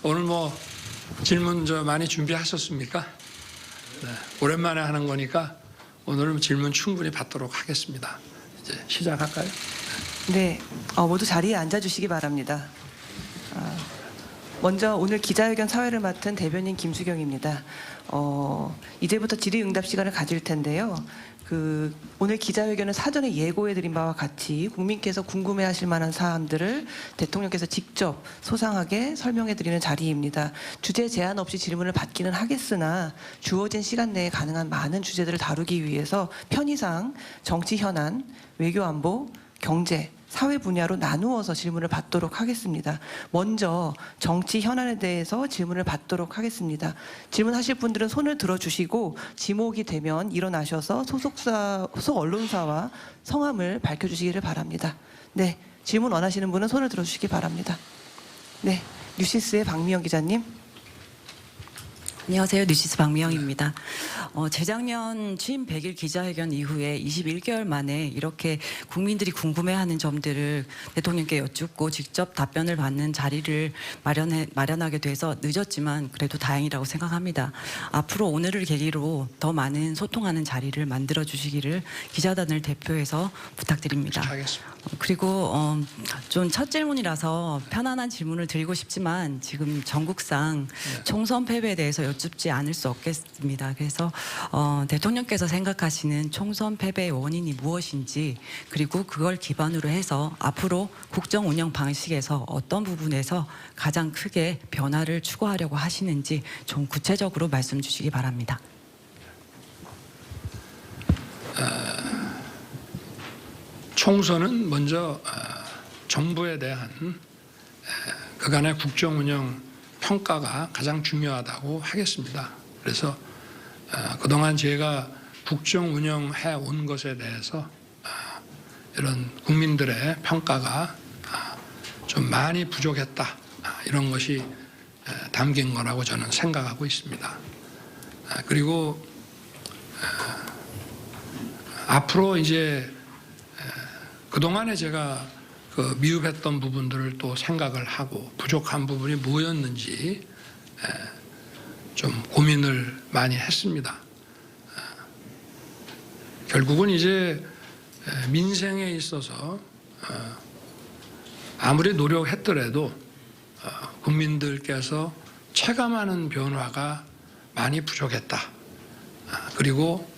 오늘 뭐 질문 많이 준비하셨습니까? 네, 오랜만에 하는 거니까 오늘은 질문 충분히 받도록 하겠습니다. 이제 시작할까요? 네, 모두 자리에 앉아주시기 바랍니다. 먼저 오늘 기자회견 사회를 맡은 대변인 김수경입니다. 이제부터 질의응답 시간을 가질 텐데요. 오늘 기자회견은 사전에 예고해드린 바와 같이 국민께서 궁금해하실 만한 사안들을 대통령께서 직접 소상하게 설명해드리는 자리입니다. 주제 제한 없이 질문을 받기는 하겠으나 주어진 시간 내에 가능한 많은 주제들을 다루기 위해서 편의상 정치 현안, 외교 안보, 경제, 사회 분야로 나누어서 질문을 받도록 하겠습니다. 먼저 정치 현안에 대해서 질문을 받도록 하겠습니다. 질문하실 분들은 손을 들어주시고 지목이 되면 일어나셔서 소속 언론사와 성함을 밝혀주시기를 바랍니다. 네, 질문 원하시는 분은 손을 들어주시기 바랍니다. 네, 뉴시스의 박미영 기자님. 안녕하세요. 뉴시스 박미영입니다. 재작년 취임 100일 기자회견 이후에 21개월 만에 이렇게 국민들이 궁금해하는 점들을 대통령께 여쭙고 직접 답변을 받는 자리를 마련하게 돼서 늦었지만 그래도 다행이라고 생각합니다. 앞으로 오늘을 계기로 더 많은 소통하는 자리를 만들어 주시기를 기자단을 대표해서 부탁드립니다. 그리고 좀 첫 질문이라서 편안한 질문을 드리고 싶지만 지금 전국상 총선 패배에 대해서 여쭙지 않을 수 없겠습니다. 그래서 대통령께서 생각하시는 총선 패배의 원인이 무엇인지, 그리고 그걸 기반으로 해서 앞으로 국정 운영 방식에서 어떤 부분에서 가장 크게 변화를 추구하려고 하시는지 좀 구체적으로 말씀 주시기 바랍니다. 총선은 먼저 정부에 대한 그간의 국정 운영 평가가 가장 중요하다고 하겠습니다. 그래서 그동안 제가 국정 운영해 온 것에 대해서 이런 국민들의 평가가 좀 많이 부족했다, 이런 것이 담긴 거라고 저는 생각하고 있습니다. 그리고 앞으로 이제 그동안에 제가 미흡했던 부분들을 또 생각을 하고 부족한 부분이 뭐였는지 좀 고민을 많이 했습니다. 결국은 이제 민생에 있어서 아무리 노력했더라도 국민들께서 체감하는 변화가 많이 부족했다. 그리고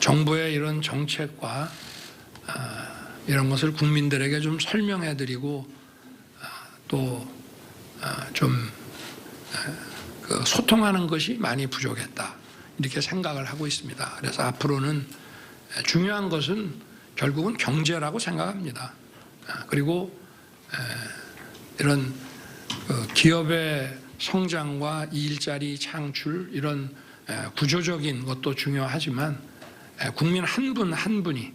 정부의 이런 정책과 이런 것을 국민들에게 좀 설명해드리고 또 좀 소통하는 것이 많이 부족했다, 이렇게 생각을 하고 있습니다. 그래서 앞으로는 중요한 것은 결국은 경제라고 생각합니다. 그리고 이런 기업의 성장과 일자리 창출, 이런 구조적인 것도 중요하지만 국민 한 분 한 분이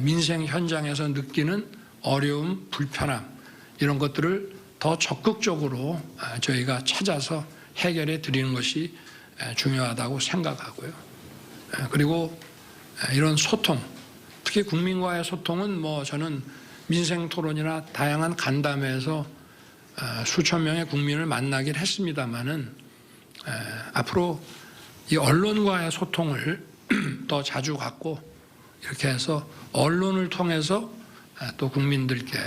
민생 현장에서 느끼는 어려움, 불편함, 이런 것들을 더 적극적으로 저희가 찾아서 해결해 드리는 것이 중요하다고 생각하고요. 그리고 이런 소통, 특히 국민과의 소통은 저는 민생 토론이나 다양한 간담회에서 수천 명의 국민을 만나긴 했습니다만은 앞으로 이 언론과의 소통을 더 자주 갖고 이렇게 해서 언론을 통해서 또 국민들께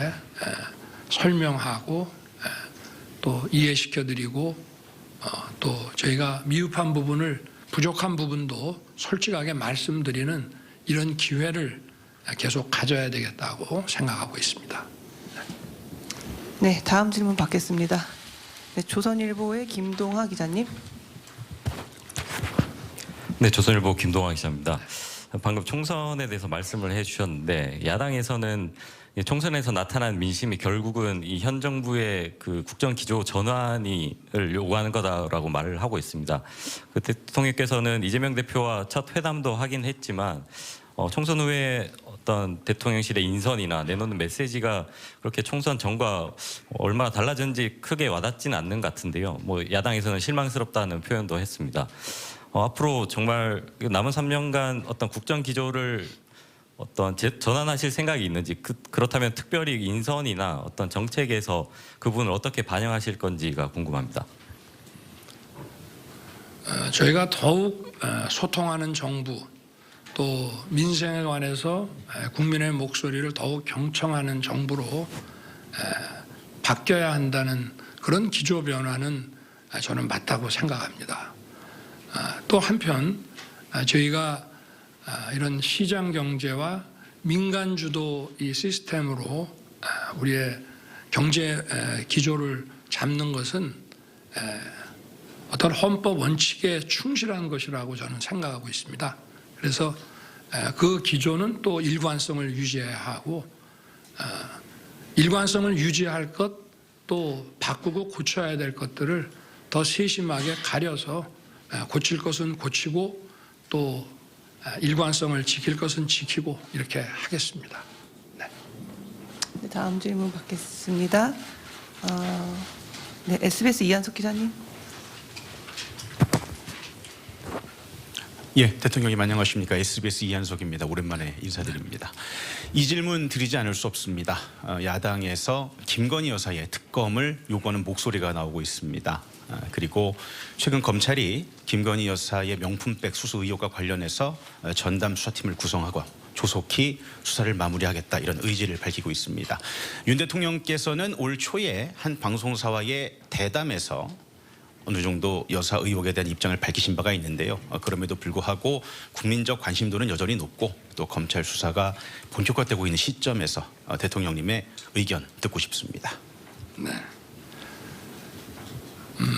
설명하고 또 이해시켜드리고 또 저희가 미흡한 부분을, 부족한 부분도 솔직하게 말씀드리는 이런 기회를 계속 가져야 되겠다고 생각하고 있습니다. 네, 다음 질문 받겠습니다. 네, 조선일보의 김동하 기자님. 네, 조선일보 김동하 기자입니다. 방금 총선에 대해서 말씀을 해주셨는데, 야당에서는 총선에서 나타난 민심이 결국은 이 현 정부의 그 국정 기조 전환을 요구하는 거다라고 말을 하고 있습니다. 대통령께서는 이재명 대표와 첫 회담도 하긴 했지만 총선 후에 어떤 대통령실의 인선이나 내놓는 메시지가 그렇게 총선 전과 얼마나 달라졌는지 크게 와닿지는 않는 것 같은데요. 야당에서는 실망스럽다는 표현도 했습니다. 앞으로 정말 남은 3년간 어떤 국정 기조를 어떤 전환하실 생각이 있는지 그렇다면 특별히 인선이나 어떤 정책에서 그 부분을 어떻게 반영하실 건지가 궁금합니다. 저희가 더욱 소통하는 정부 또 민생에 관해서 국민의 목소리를 더욱 경청하는 정부로 바뀌어야 한다는 그런 기조 변화는 저는 맞다고 생각합니다. 또 한편 저희가 이런 시장 경제와 민간 주도 이 시스템으로 우리의 경제 기조를 잡는 것은 어떤 헌법 원칙에 충실한 것이라고 저는 생각하고 있습니다. 그래서 그 기조는 또 일관성을 유지해야 하고 일관성을 유지할 것 또 바꾸고 고쳐야 될 것들을 더 세심하게 가려서 고칠 것은 고치고 또 일관성을 지킬 것은 지키고 이렇게 하겠습니다. 네. 네, 다음 질문 받겠습니다. 네, SBS 이한석 기자님. 예, 대통령님 안녕하십니까? SBS 이한석입니다. 오랜만에 인사드립니다. 이 질문 드리지 않을 수 없습니다. 야당에서 김건희 여사의 특검을 요구하는 목소리가 나오고 있습니다. 그리고 최근 검찰이 김건희 여사의 명품백 수수 의혹과 관련해서 전담 수사팀을 구성하고 조속히 수사를 마무리하겠다 이런 의지를 밝히고 있습니다. 윤 대통령께서는 올 초에 한 방송사와의 대담에서 어느 정도 여사 의혹에 대한 입장을 밝히신 바가 있는데요. 그럼에도 불구하고 국민적 관심도는 여전히 높고 또 검찰 수사가 본격화되고 있는 시점에서 대통령님의 의견 듣고 싶습니다. 네.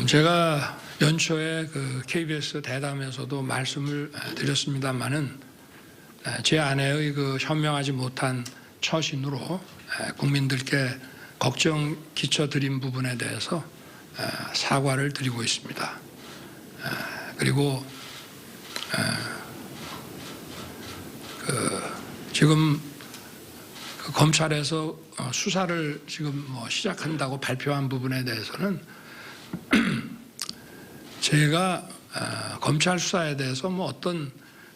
제가 연초에 그 KBS 대담에서도 말씀을 드렸습니다만은 제 아내의 그 현명하지 못한 처신으로 국민들께 걱정 끼쳐드린 부분에 대해서 사과를 드리고 있습니다. 그리고 지금 그 검찰에서 수사를 지금 시작한다고 발표한 부분에 대해서는 제가 검찰 수사에 대해서 어떤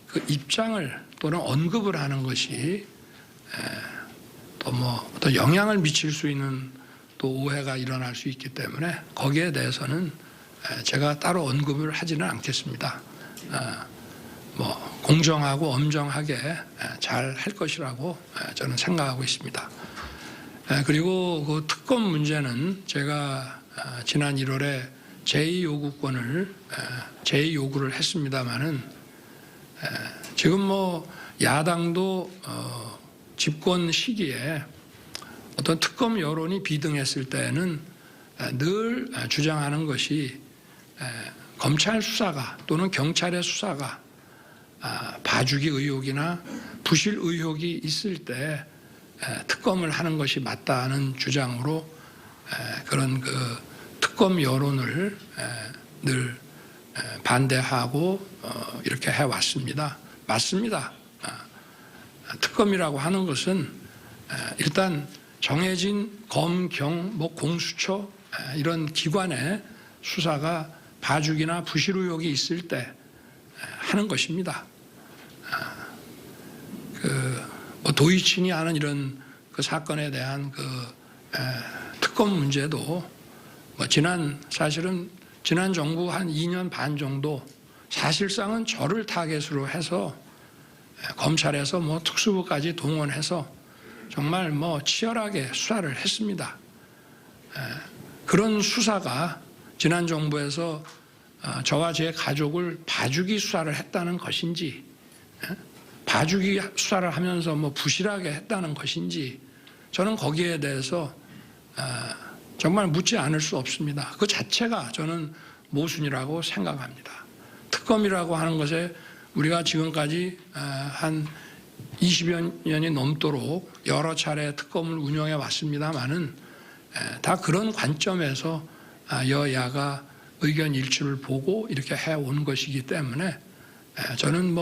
그 입장을 또는 언급을 하는 것이 또 어떤 영향을 미칠 수 있는 또 오해가 일어날 수 있기 때문에 거기에 대해서는 제가 따로 언급을 하지는 않겠습니다. 공정하고 엄정하게 잘 할 것이라고 저는 생각하고 있습니다. 그리고 그 특검 문제는 제가 지난 1월에 제2요구권을 제2요구를 했습니다마는 지금 야당도 집권 시기에 어떤 특검 여론이 비등했을 때는 늘 주장하는 것이 검찰 수사가 또는 경찰의 수사가 봐주기 의혹이나 부실 의혹이 있을 때 특검을 하는 것이 맞다는 주장으로 그런 그 특검 여론을 늘 반대하고 이렇게 해왔습니다. 맞습니다. 특검이라고 하는 것은 일단 정해진 검, 경, 공수처 이런 기관의 수사가 봐주기나 부실 의혹이 있을 때 하는 것입니다. 도이친이 하는 이런 그 사건에 대한 그 특검 문제도 사실은 지난 정부 한 2년 반 정도 사실상은 저를 타겟으로 해서 검찰에서 특수부까지 동원해서 정말 치열하게 수사를 했습니다. 그런 수사가 지난 정부에서 저와 제 가족을 봐주기 수사를 했다는 것인지 봐주기 수사를 하면서 부실하게 했다는 것인지 저는 거기에 대해서 정말 묻지 않을 수 없습니다. 그 자체가 저는 모순이라고 생각합니다. 특검이라고 하는 것에 우리가 지금까지 한 20여 년이 넘도록 여러 차례 특검을 운영해 왔습니다마는 다 그런 관점에서 여야가 의견 일치를 보고 이렇게 해온 것이기 때문에 저는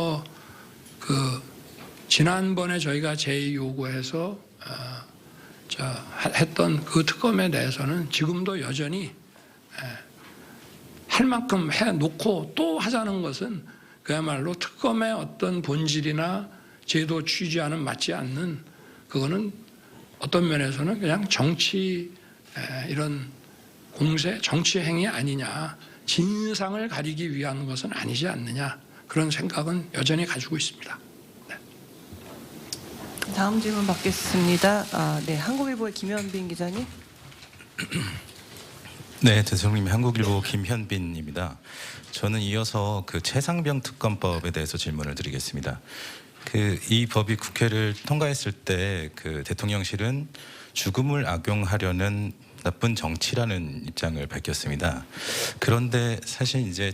지난번에 저희가 제2요구해서 했던 그 특검에 대해서는 지금도 여전히 할 만큼 해놓고 또 하자는 것은 그야말로 특검의 어떤 본질이나 제도 취지와는 맞지 않는, 그거는 어떤 면에서는 그냥 정치 이런 공세, 정치 행위 아니냐, 진상을 가리기 위한 것은 아니지 않느냐, 그런 생각은 여전히 가지고 있습니다. 다음 질문 받겠습니다. 네, 한국일보의 김현빈 기자님. 네, 대통령님, 한국일보 김현빈입니다. 저는 이어서 그 최상병 특검법에 대해서 질문을 드리겠습니다. 이 법이 국회를 통과했을 때 그 대통령실은 죽음을 악용하려는 나쁜 정치라는 입장을 밝혔습니다. 그런데 사실 이제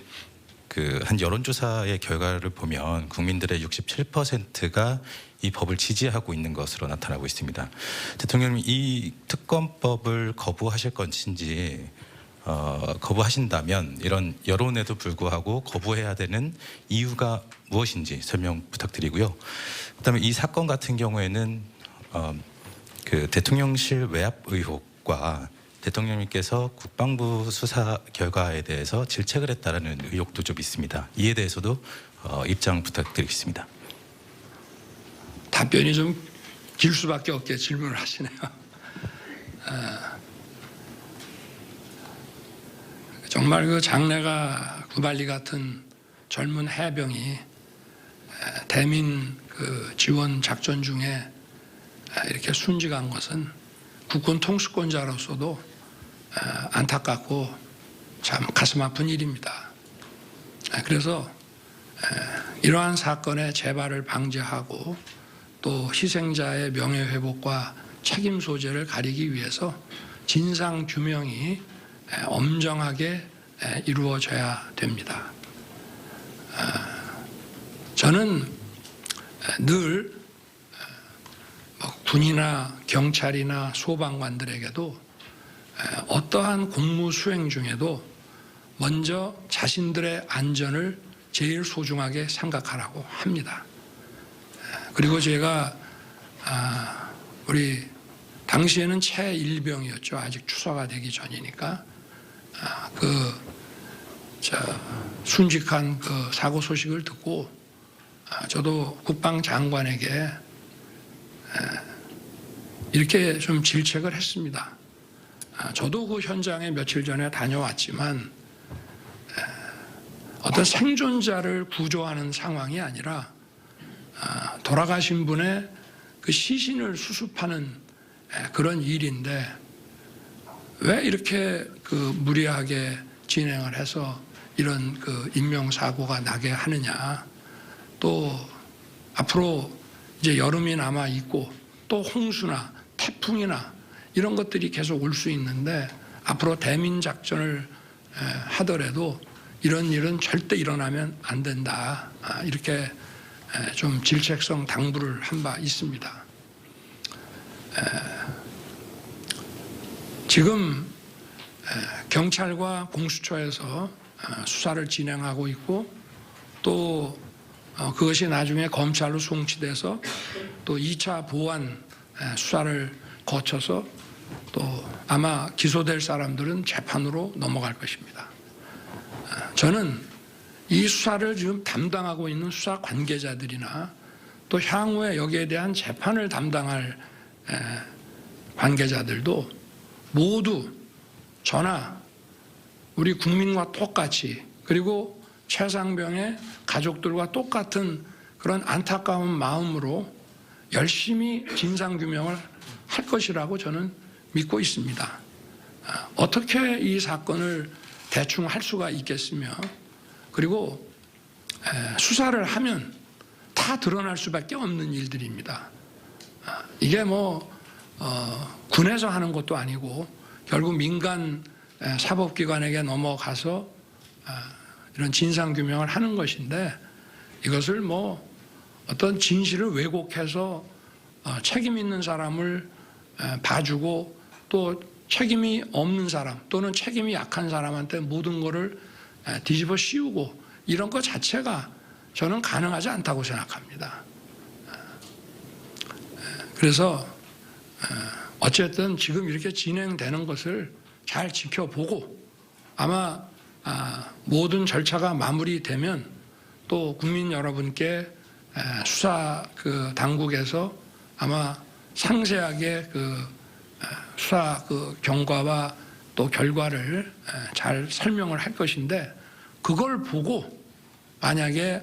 한 여론조사의 결과를 보면 국민들의 67%가 이 법을 지지하고 있는 것으로 나타나고 있습니다. 대통령님, 이 특검법을 거부하실 것인지, 거부하신다면 이런 여론에도 불구하고 거부해야 되는 이유가 무엇인지 설명 부탁드리고요. 그다음에 이 사건 같은 경우에는 그 대통령실 외압 의혹과 대통령님께서 국방부 수사 결과에 대해서 질책을 했다라는 의혹도 좀 있습니다. 이에 대해서도 입장 부탁드리겠습니다. 답변이 좀 길 수밖에 없게 질문을 하시네요. 정말 그 장래가 구발리 같은 젊은 해병이 대민 그 지원 작전 중에 이렇게 순직한 것은 국군 통수권자로서도 안타깝고 참 가슴 아픈 일입니다. 그래서 이러한 사건의 재발을 방지하고 또 희생자의 명예회복과 책임 소재를 가리기 위해서 진상 규명이 엄정하게 이루어져야 됩니다. 저는 늘 군이나 경찰이나 소방관들에게도 어떠한 공무 수행 중에도 먼저 자신들의 안전을 제일 소중하게 생각하라고 합니다. 그리고 제가 우리 당시에는 최일병이었죠. 아직 추사가 되기 전이니까 순직한 그 사고 소식을 듣고 저도 국방장관에게 이렇게 좀 질책을 했습니다. 저도 그 현장에 며칠 전에 다녀왔지만 어떤 생존자를 구조하는 상황이 아니라 돌아가신 분의 그 시신을 수습하는 그런 일인데 왜 이렇게 그 무리하게 진행을 해서 이런 그 인명사고가 나게 하느냐. 또 앞으로 이제 여름이 남아 있고 또 홍수나 태풍이나 이런 것들이 계속 올 수 있는데 앞으로 대민 작전을 하더라도 이런 일은 절대 일어나면 안 된다. 이렇게 좀 질책성 당부를 한 바 있습니다. 지금 경찰과 공수처에서 수사를 진행하고 있고 또 그것이 나중에 검찰로 송치돼서 또 2차 보완 수사를 거쳐서 또 아마 기소될 사람들은 재판으로 넘어갈 것입니다. 저는 이 수사를 지금 담당하고 있는 수사 관계자들이나 또 향후에 여기에 대한 재판을 담당할 관계자들도 모두 저나 우리 국민과 똑같이 그리고 최상병의 가족들과 똑같은 그런 안타까운 마음으로 열심히 진상규명을 할 것이라고 저는 믿고 있습니다. 어떻게 이 사건을 대충 할 수가 있겠으며 그리고 수사를 하면 다 드러날 수밖에 없는 일들입니다. 이게 군에서 하는 것도 아니고 결국 민간 사법기관에게 넘어가서 이런 진상규명을 하는 것인데 이것을 어떤 진실을 왜곡해서 책임 있는 사람을 봐주고 또 책임이 없는 사람 또는 책임이 약한 사람한테 모든 것을 뒤집어 씌우고 이런 것 자체가 저는 가능하지 않다고 생각합니다. 그래서 어쨌든 지금 이렇게 진행되는 것을 잘 지켜보고 아마 모든 절차가 마무리되면 또 국민 여러분께 수사 그 당국에서 아마 상세하게 수사 경과와 또 결과를 잘 설명을 할 것인데, 그걸 보고 만약에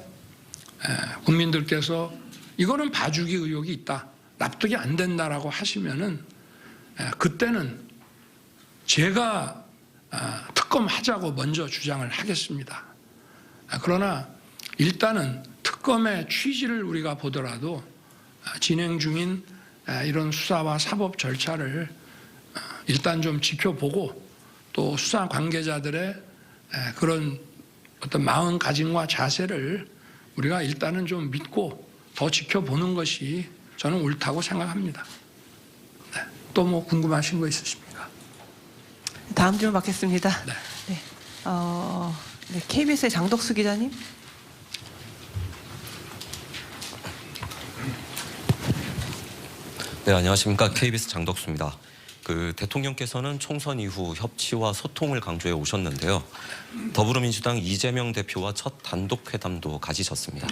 국민들께서 이거는 봐주기 의혹이 있다, 납득이 안 된다라고 하시면은 그때는 제가 특검하자고 먼저 주장을 하겠습니다. 그러나 일단은 특검의 취지를 우리가 보더라도 진행 중인 이런 수사와 사법 절차를 일단 좀 지켜보고, 또 수사 관계자들의 그런 어떤 마음가짐과 자세를 우리가 일단은 좀 믿고 더 지켜보는 것이 저는 옳다고 생각합니다. 네. 또 뭐 궁금하신 거 있으십니까? 다음 질문 받겠습니다. 네. 네, KBS의 장덕수 기자님. 네, 안녕하십니까. KBS 장덕수입니다. 대통령께서는 총선 이후 협치와 소통을 강조해 오셨는데요. 더불어민주당 이재명 대표와 첫 단독 회담도 가지셨습니다.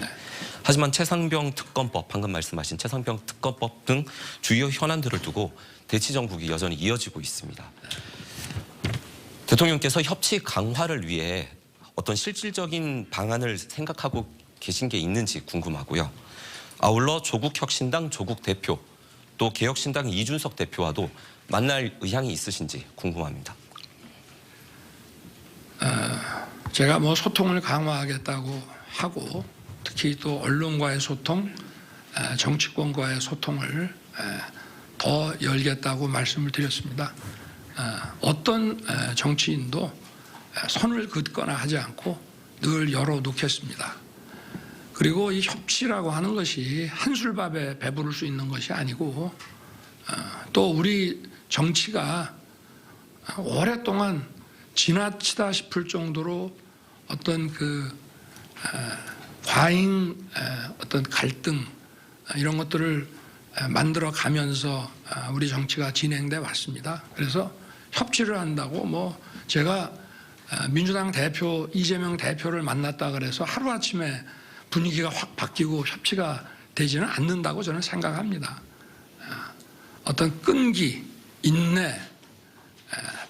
하지만 최상병 특검법, 방금 말씀하신 최상병 특검법 등 주요 현안들을 두고 대치 정국이 여전히 이어지고 있습니다. 대통령께서 협치 강화를 위해 어떤 실질적인 방안을 생각하고 계신 게 있는지 궁금하고요. 아울러 조국혁신당 조국 대표, 또 개혁신당 이준석 대표와도 만날 의향이 있으신지 궁금합니다. 제가 뭐 소통을 강화하겠다고 하고, 특히 또 언론과의 소통, 정치권과의 소통을 더 열겠다고 말씀을 드렸습니다. 어떤 정치인도 선을 긋거나 하지 않고 늘 열어놓겠습니다. 그리고 이 협치라고 하는 것이 한술밥에 배부를 수 있는 것이 아니고, 또 우리 정치가 오랫동안 지나치다 싶을 정도로 어떤 과잉 어떤 갈등 이런 것들을 만들어 가면서 우리 정치가 진행돼 왔습니다. 그래서 협치를 한다고 뭐 제가 민주당 대표 이재명 대표를 만났다 그래서 하루아침에 분위기가 확 바뀌고 협치가 되지는 않는다고 저는 생각합니다. 어떤 끈기, 인내,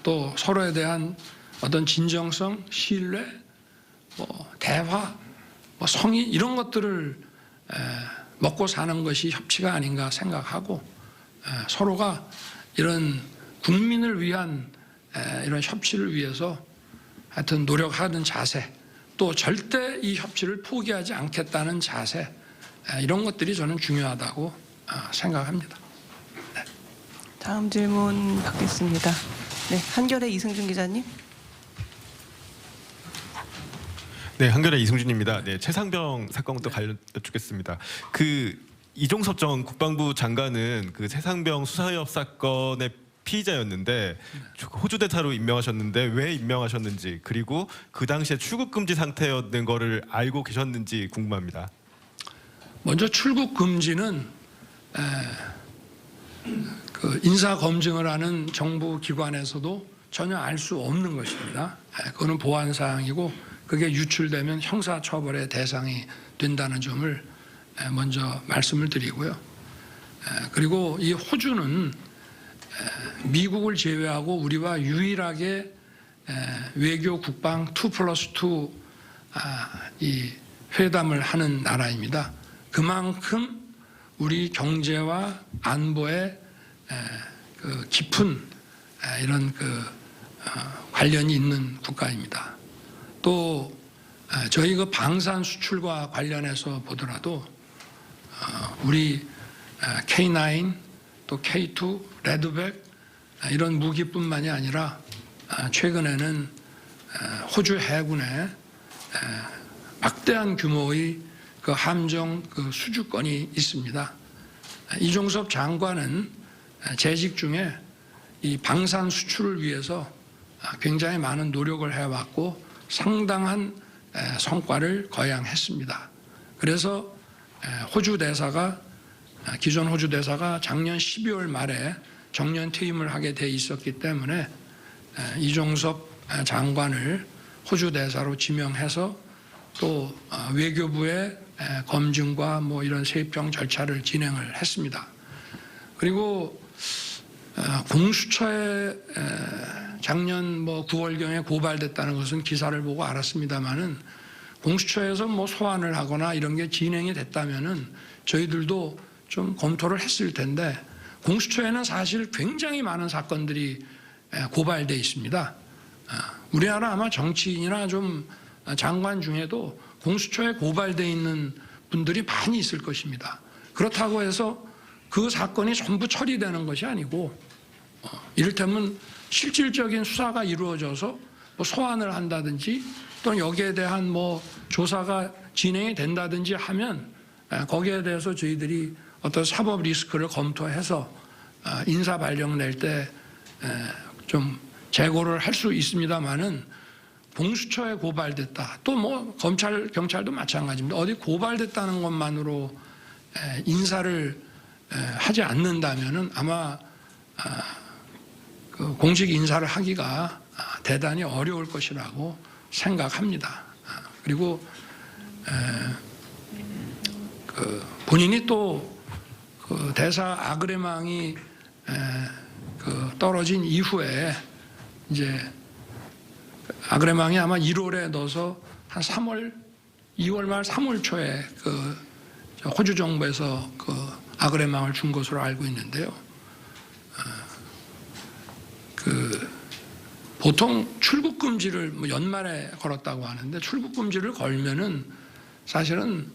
또 서로에 대한 어떤 진정성, 신뢰, 뭐 대화, 뭐 성의 이런 것들을 먹고 사는 것이 협치가 아닌가 생각하고, 서로가 이런 국민을 위한 이런 협치를 위해서 하여튼 노력하는 자세, 또 절대 이 협치를 포기하지 않겠다는 자세, 이런 것들이 저는 중요하다고 생각합니다. 다음 질문 받겠습니다. 네, 한겨레 이승준 기자님. 네, 한겨레 이승준입니다. 네, 최상병 사건부터 여쭙겠습니다. 이종섭 전 국방부 장관은 최상병 수사협 사건의 피의자였는데 호주 대사로 임명하셨는데 왜 임명하셨는지, 그리고 그 당시에 출국 금지 상태였는 거를 알고 계셨는지 궁금합니다. 먼저 출국 금지는 인사 검증을 하는 정부 기관에서도 전혀 알 수 없는 것입니다. 그거는 보안 사항이고, 그게 유출되면 형사 처벌의 대상이 된다는 점을 먼저 말씀을 드리고요. 그리고 이 호주는 미국을 제외하고 우리와 유일하게 외교 국방 2+2 이 회담을 하는 나라입니다. 그만큼 우리 경제와 안보에 깊은 이런 관련이 있는 국가입니다. 또 저희 방산 수출과 관련해서 보더라도 우리 K9 또 K2 레드백 이런 무기뿐만이 아니라 최근에는 호주 해군에 막대한 규모의 함정 수주권이 있습니다. 이종섭 장관은 재직 중에 이 방산 수출을 위해서 굉장히 많은 노력을 해왔고 상당한 성과를 거양했습니다. 그래서 기존 호주 대사가 작년 12월 말에 정년 퇴임을 하게 돼 있었기 때문에 이종섭 장관을 호주 대사로 지명해서 또 외교부의 검증과 뭐 이런 세입경 절차를 진행을 했습니다. 그리고 공수처에 작년 뭐 9월경에 고발됐다는 것은 기사를 보고 알았습니다마는 공수처에서 뭐 소환을 하거나 이런 게 진행이 됐다면은 저희들도 좀 검토를 했을 텐데 공수처에는 사실 굉장히 많은 사건들이 고발돼 있습니다. 우리나라 아마 정치인이나 좀 장관 중에도 공수처에 고발돼 있는 분들이 많이 있을 것입니다. 그렇다고 해서 그 사건이 전부 처리되는 것이 아니고 이를테면 실질적인 수사가 이루어져서 뭐 소환을 한다든지 또는 여기에 대한 뭐 조사가 진행이 된다든지 하면 거기에 대해서 저희들이 어떤 사법 리스크를 검토해서 인사 발령 낼 때 좀 재고를 할 수 있습니다만은 공수처에 고발됐다. 또 뭐 검찰, 경찰도 마찬가지입니다. 어디 고발됐다는 것만으로 인사를 하지 않는다면은 아마 그 공직 인사를 하기가 대단히 어려울 것이라고 생각합니다. 그리고 그 본인이 또 그 대사 아그레망이 그 떨어진 이후에 이제 아그레망이 아마 1월에 넣어서 한 2월 말 3월 초에 그 호주 정부에서 그 아그레망을 준 것으로 알고 있는데요. 그 보통 출국 금지를 뭐 연말에 걸었다고 하는데 출국 금지를 걸면은 사실은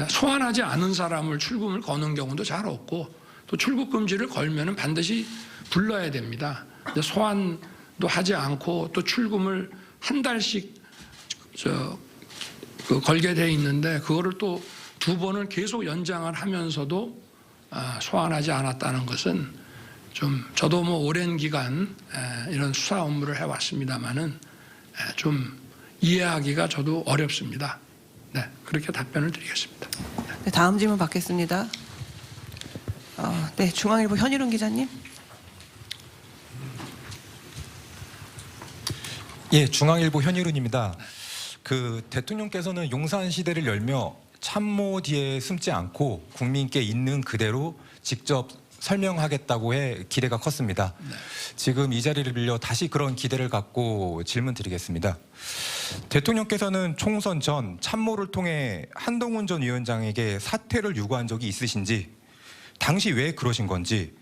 소환하지 않은 사람을 출국을 거는 경우도 잘 없고 또 출국 금지를 걸면은 반드시 불러야 됩니다. 소환도 하지 않고 또 출금을 한 달씩 그 걸게 돼 있는데 그거를 또 2번을 계속 연장을 하면서도 소환하지 않았다는 것은 좀 저도 뭐 오랜 기간 이런 수사 업무를 해왔습니다만은 좀 이해하기가 저도 어렵습니다. 네, 그렇게 답변을 드리겠습니다. 네, 다음 질문 받겠습니다. 네, 중앙일보 현일훈 기자님. 예, 중앙일보 현일훈입니다. 그 대통령께서는 용산 시대를 열며 참모 뒤에 숨지 않고 국민께 있는 그대로 직접 설명하겠다고 해 기대가 컸습니다. 지금 이 자리를 빌려 다시 그런 기대를 갖고 질문 드리겠습니다. 대통령께서는 총선 전 참모를 통해 한동훈 전 위원장에게 사퇴를 요구한 적이 있으신지, 당시 왜 그러신 건지,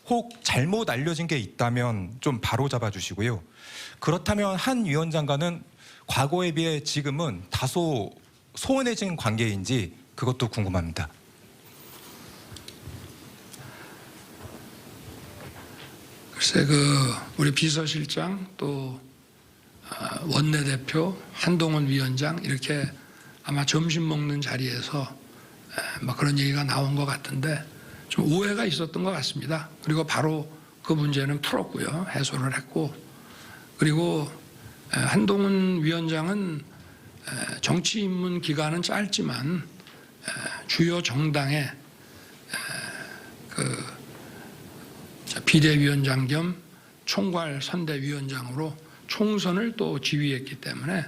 혹 잘못 알려진 게 있다면 좀 바로 잡아주시고요. 그렇다면 한 위원장과는 과거에 비해 지금은 다소 소원해진 관계인지 그것도 궁금합니다. 글쎄 우리 비서실장 또 원내대표 한동훈 위원장 이렇게 아마 점심 먹는 자리에서 뭐 그런 얘기가 나온 것 같은데 좀 오해가 있었던 것 같습니다. 그리고 바로 그 문제는 풀었고요. 해소를 했고 그리고 한동훈 위원장은 정치 입문 기간은 짧지만 주요 정당의 그 비대위원장 겸 총괄 선대위원장으로 총선을 또 지휘했기 때문에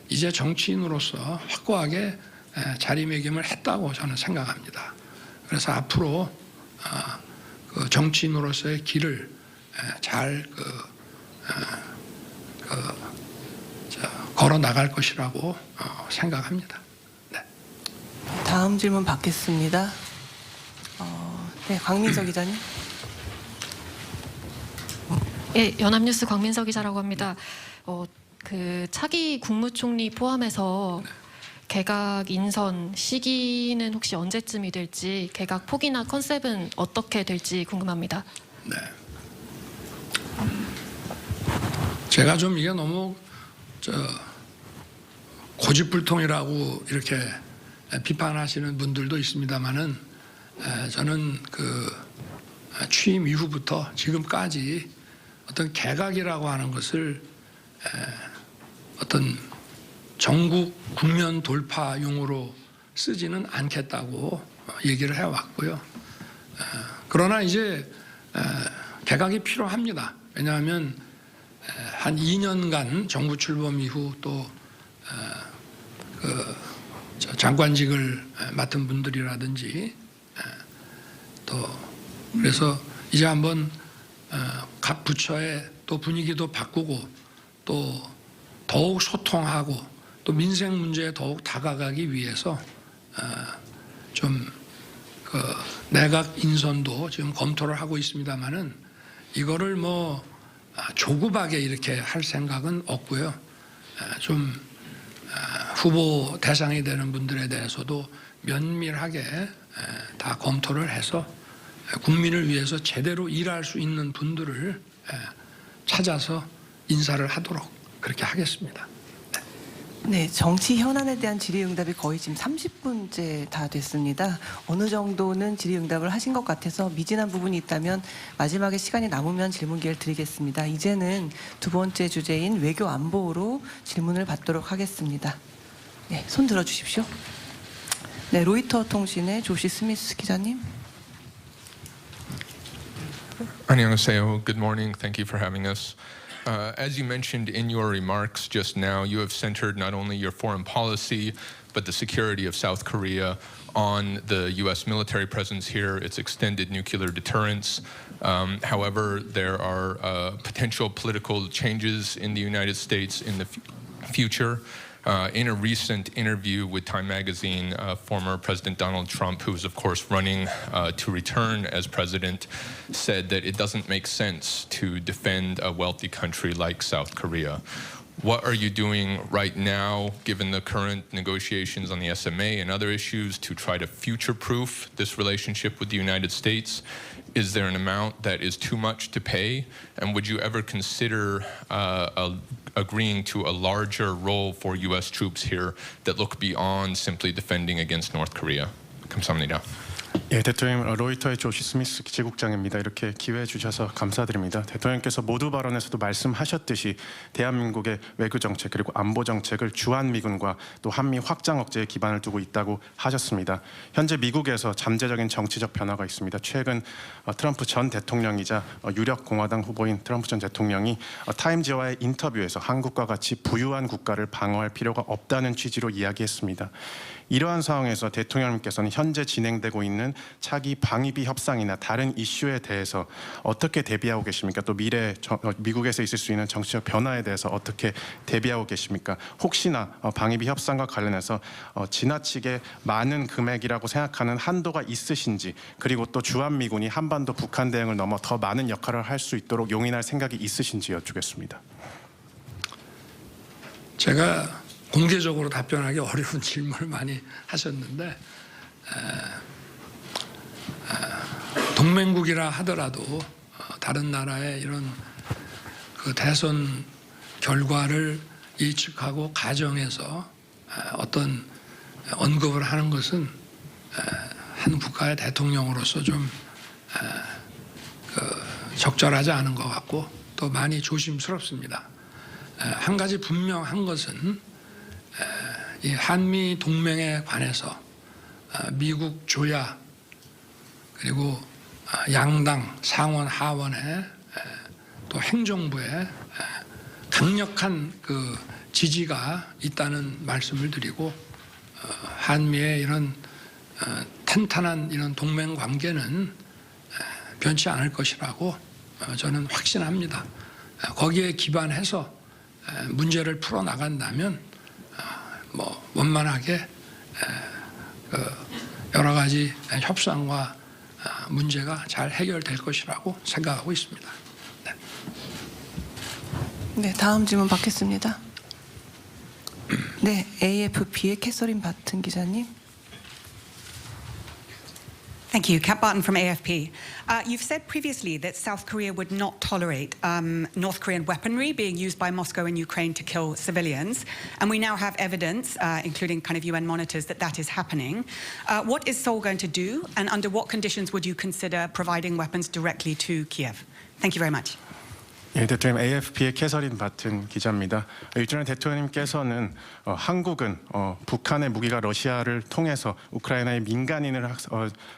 이제 정치인으로서 확고하게 자리매김을 했다고 저는 생각합니다. 그래서 앞으로 그 정치인으로서의 길을 잘 걸어 나갈 것이라고 생각합니다. 네. 다음 질문 받겠습니다. 네, 광민석 기자님. 예, 연합뉴스 광민석 기자라고 합니다. 그 차기 국무총리 포함해서 개각 인선 시기는 혹시 언제쯤이 될지, 개각 폭이나 컨셉은 어떻게 될지 궁금합니다. 네. 제가 좀 이게 너무 고집불통이라고 이렇게 비판하시는 분들도 있습니다만은 저는 그 취임 이후부터 지금까지 어떤 개각이라고 하는 것을 어떤 전국 국면 돌파용으로 쓰지는 않겠다고 얘기를 해왔고요. 그러나 이제 개각이 필요합니다. 왜냐하면 한 2년간 정부 출범 이후 또 저 장관직을 맡은 분들이라든지 또 그래서 이제 한번 각 부처의 또 분위기도 바꾸고 또 더욱 소통하고 또 민생 문제에 더욱 다가가기 위해서 좀 내각 인선도 지금 검토를 하고 있습니다만은 이거를 뭐 조급하게 이렇게 할 생각은 없고요. 좀 후보 대상이 되는 분들에 대해서도 면밀하게 다 검토를 해서 국민을 위해서 제대로 일할 수 있는 분들을 찾아서 인사를 하도록 그렇게 하겠습니다. 네, 정치 현안에 대한 질의응답이 거의 지금 30분째 다 됐습니다. 어느 정도는 질의응답을 하신 것 같아서 미진한 부분이 있다면 마지막에 시간이 남으면 질문 기회를 드리겠습니다. 이제는 두 번째 주제인 외교 안보로 질문을 받도록 하겠습니다. 네, 손 들어주십시오. 네, 로이터 통신의 조시 스미스 기자님. 안녕하세요. Good morning. Thank you for having us. As you mentioned in your remarks just now, you have centered not only your foreign policy, but the security of South Korea on the U.S. military presence here, its extended nuclear deterrence. However, there are potential political changes in the United States in the future. In a recent interview with Time Magazine, former President Donald Trump, who is of course running to return as president, said that it doesn't make sense to defend a wealthy country like South Korea. What are you doing right now, given the current negotiations on the SMA and other issues, to try to future-proof this relationship with the United States? Is there an amount that is too much to pay? And would you ever consider agreeing to a larger role for U.S. troops here that look beyond simply defending against North Korea? 감사합니다. 예, 대통령 로이터의 조시 스미스 기재국장입니다. 이렇게 기회 주셔서 감사드립니다. 대통령께서 모두 발언에서도 말씀하셨듯이 대한민국의 외교 정책 그리고 안보 정책을 주한미군과 또 한미 확장 억제에 기반을 두고 있다고 하셨습니다. 현재 미국에서 잠재적인 정치적 변화가 있습니다. 최근 트럼프 전 대통령이자 유력 공화당 후보인 트럼프 전 대통령이 타임즈와의 인터뷰에서 한국과 같이 부유한 국가를 방어할 필요가 없다는 취지로 이야기했습니다. 이러한 상황에서 대통령님께서는 현재 진행되고 있는 차기 방위비 협상이나 다른 이슈에 대해서 어떻게 대비하고 계십니까? 또 미래 미국에서 있을 수 있는 정치적 변화에 대해서 어떻게 대비하고 계십니까? 혹시나 방위비 협상과 관련해서 지나치게 많은 금액이라고 생각하는 한도가 있으신지, 그리고 또 주한미군이 한반도 북한 대응을 넘어 더 많은 역할을 할 수 있도록 용인할 생각이 있으신지 여쭙겠습니다. 제가 공개적으로 답변하기 어려운 질문을 많이 하셨는데 동맹국이라 하더라도 다른 나라의 이런 그 대선 결과를 예측하고 가정해서 어떤 언급을 하는 것은 한 국가의 대통령으로서 좀 적절하지 않은 것 같고 또 많이 조심스럽습니다. 한 가지 분명한 것은 이 한미 동맹에 관해서 미국 조야 그리고 양당 상원 하원의 또 행정부의 강력한 그 지지가 있다는 말씀을 드리고 한미의 이런 탄탄한 이런 동맹 관계는 변치 않을 것이라고 저는 확신합니다. 거기에 기반해서 문제를 풀어 나간다면 뭐 원만하게 여러 가지 협상과 문제가 잘 해결될 것이라고 생각하고 있습니다. 네. 네, 다음 질문 받겠습니다. 네, AFP의 캐서린 바튼 기자님. Thank you. Kat Barton from AFP. You've said previously that South Korea would not tolerate North Korean weaponry being used by Moscow and Ukraine to kill civilians. And we now have evidence, including kind of UN monitors, that that is happening. What is Seoul going to do? And under what conditions would you consider providing weapons directly to Kiev? Thank you very much. 예, 대통령 AFP의 캐서린 바튼 기자입니다. 일전에 대통령님께서는 한국은 북한의 무기가 러시아를 통해서 우크라이나의 민간인을